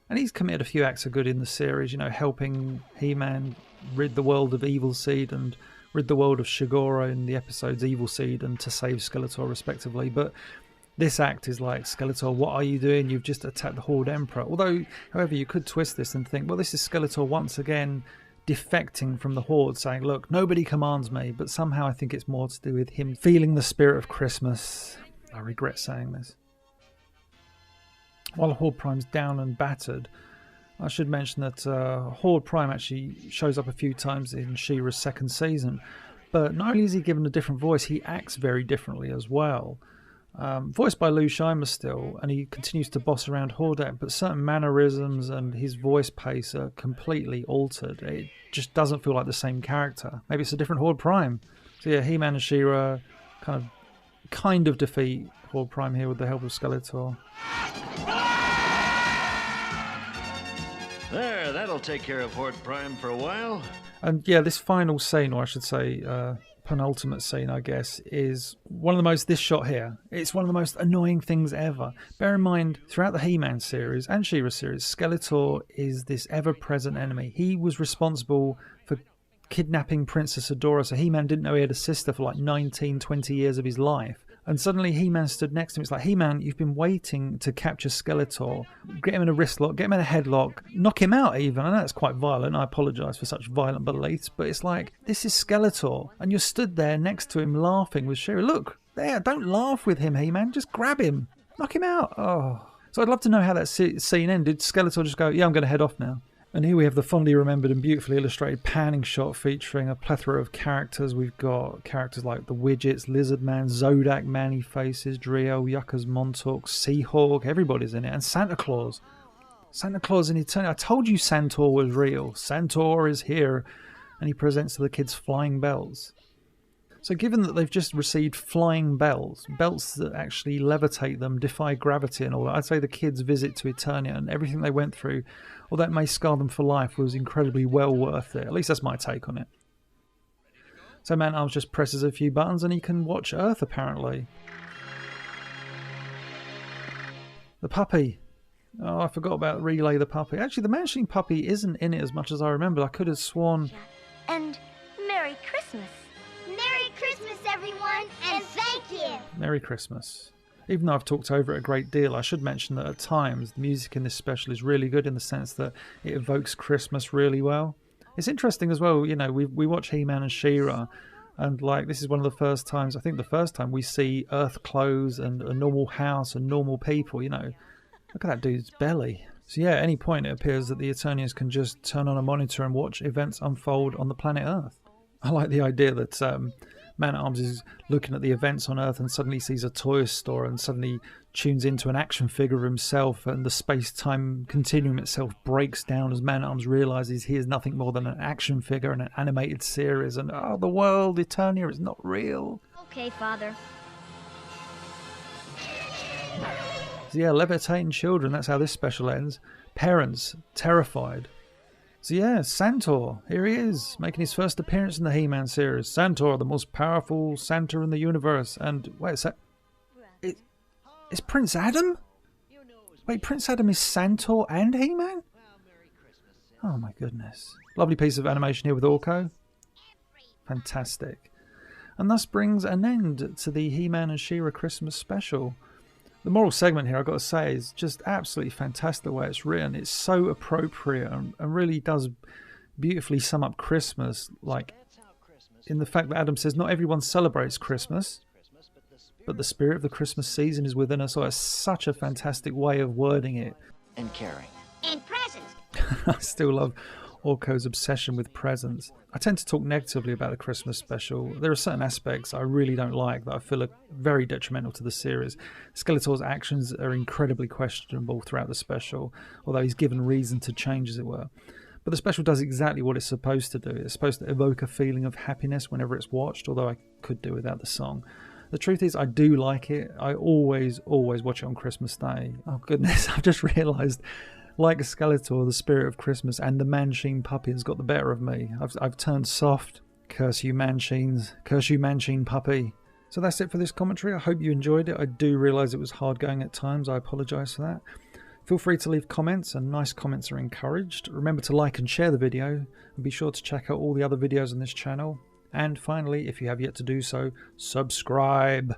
And he's committed a few acts of good in the series, you know, helping He-Man rid the world of Evil Seed and rid the world of Shigoro in the episodes Evil Seed and To Save Skeletor respectively. But this act is like, Skeletor, what are you doing? You've just attacked the Horde Emperor. Although, however, you could twist this and think, well, this is Skeletor once again defecting from the Horde, saying, look, nobody commands me. But somehow I think it's more to do with him feeling the spirit of Christmas. I regret saying this. While Horde Prime's down and battered, I should mention that Horde Prime actually shows up a few times in She-Ra's second season, but not only is he given a different voice, he acts very differently as well. Voiced by Lou Scheimer still, and he continues to boss around Hordak, but certain mannerisms and his voice pace are completely altered. It just doesn't feel like the same character. Maybe it's a different Horde Prime. So yeah, He-Man and She-Ra kind of defeat Horde Prime here with the help of Skeletor. There, that'll take care of Horde Prime for a while. And yeah, this final scene, or I should say penultimate scene, I guess, is one of the most, this shot here, it's one of the most annoying things ever. Bear in mind, throughout the He-Man series and She-Ra series, Skeletor is this ever-present enemy. He was responsible for kidnapping Princess Adora, so He-Man didn't know he had a sister for like 19, 20 years of his life. And suddenly He-Man stood next to him. It's like, He-Man, you've been waiting to capture Skeletor. Get him in a wrist lock, get him in a headlock, knock him out even. I know that's quite violent. I apologise for such violent beliefs. But it's like, this is Skeletor. And you're stood there next to him laughing with She-Ra. Look, there, don't laugh with him, He-Man. Just grab him. Knock him out. Oh. So I'd love to know how that scene ended. Skeletor just go, yeah, I'm going to head off now. And here we have the fondly remembered and beautifully illustrated panning shot featuring a plethora of characters. We've got characters like the Widgets, Lizard Man, Zodak, Manny Faces, Driel, Yuccas, Montauk, Seahawk, everybody's in it, and Santa Claus. Santa Claus in Eternia. I told you Santor was real. Santor is here, and he presents to the kids flying bells. So given that they've just received flying bells, belts that actually levitate them, defy gravity and all that, I'd say the kids' visit to Eternia and everything they went through, although it may scar them for life, was incredibly well worth it. At least that's my take on it. So Man-at-Arms just presses a few buttons and he can watch Earth, apparently. The puppy. Oh, I forgot about Relay the puppy. Actually, the Manching puppy isn't in it as much as I remembered. I could have sworn... And Merry Christmas. Merry Christmas, everyone, and thank you. Merry Christmas. Even though I've talked over it a great deal, I should mention that at times the music in this special is really good in the sense that it evokes Christmas really well. It's interesting as well, you know, we watch He-Man and She-Ra, and like this is one of the first times, I think the first time we see Earth clothes and a normal house and normal people, you know. Look at that dude's belly. So yeah, at any point it appears that the Eternians can just turn on a monitor and watch events unfold on the planet Earth. I like the idea that Man-at-Arms is looking at the events on Earth and suddenly sees a toy store and suddenly tunes into an action figure of himself, and the space-time continuum itself breaks down as Man-at-Arms realises he is nothing more than an action figure in an animated series, and oh, the world, Eternia, is not real. Okay, Father. So yeah, levitating children, that's how this special ends. Parents, terrified. So yeah, Santor, here he is, making his first appearance in the He-Man series. Santor, the most powerful Santa in the universe. And wait, is that... Is Prince Adam? Wait, Prince Adam is Santor and He-Man? Oh my goodness. Lovely piece of animation here with Orko. Fantastic. And thus brings an end to the He-Man and She-Ra Christmas special. The moral segment here, I've got to say, is just absolutely fantastic the way it's written. It's so appropriate and really does beautifully sum up Christmas, like in the fact that Adam says not everyone celebrates Christmas, but the spirit of the Christmas season is within us. So it's such a fantastic way of wording it. And caring. And presents. I still love Orko's obsession with presents. I tend to talk negatively about the Christmas special. There are certain aspects I really don't like that I feel are very detrimental to the series. Skeletor's actions are incredibly questionable throughout the special, although he's given reason to change, as it were. But the special does exactly what it's supposed to do. It's supposed to evoke a feeling of happiness whenever it's watched, although I could do without the song. The truth is, I do like it. I always watch it on Christmas Day. Oh goodness, I've just realised, like Skeletor, the spirit of Christmas and the Mancheen puppy has got the better of me. I've turned soft. Curse you Mancheens. Curse you Mancheen puppy. So that's it for this commentary. I hope you enjoyed it. I do realise it was hard going at times. I apologise for that. Feel free to leave comments, and nice comments are encouraged. Remember to like and share the video, and be sure to check out all the other videos on this channel. And finally, if you have yet to do so, subscribe.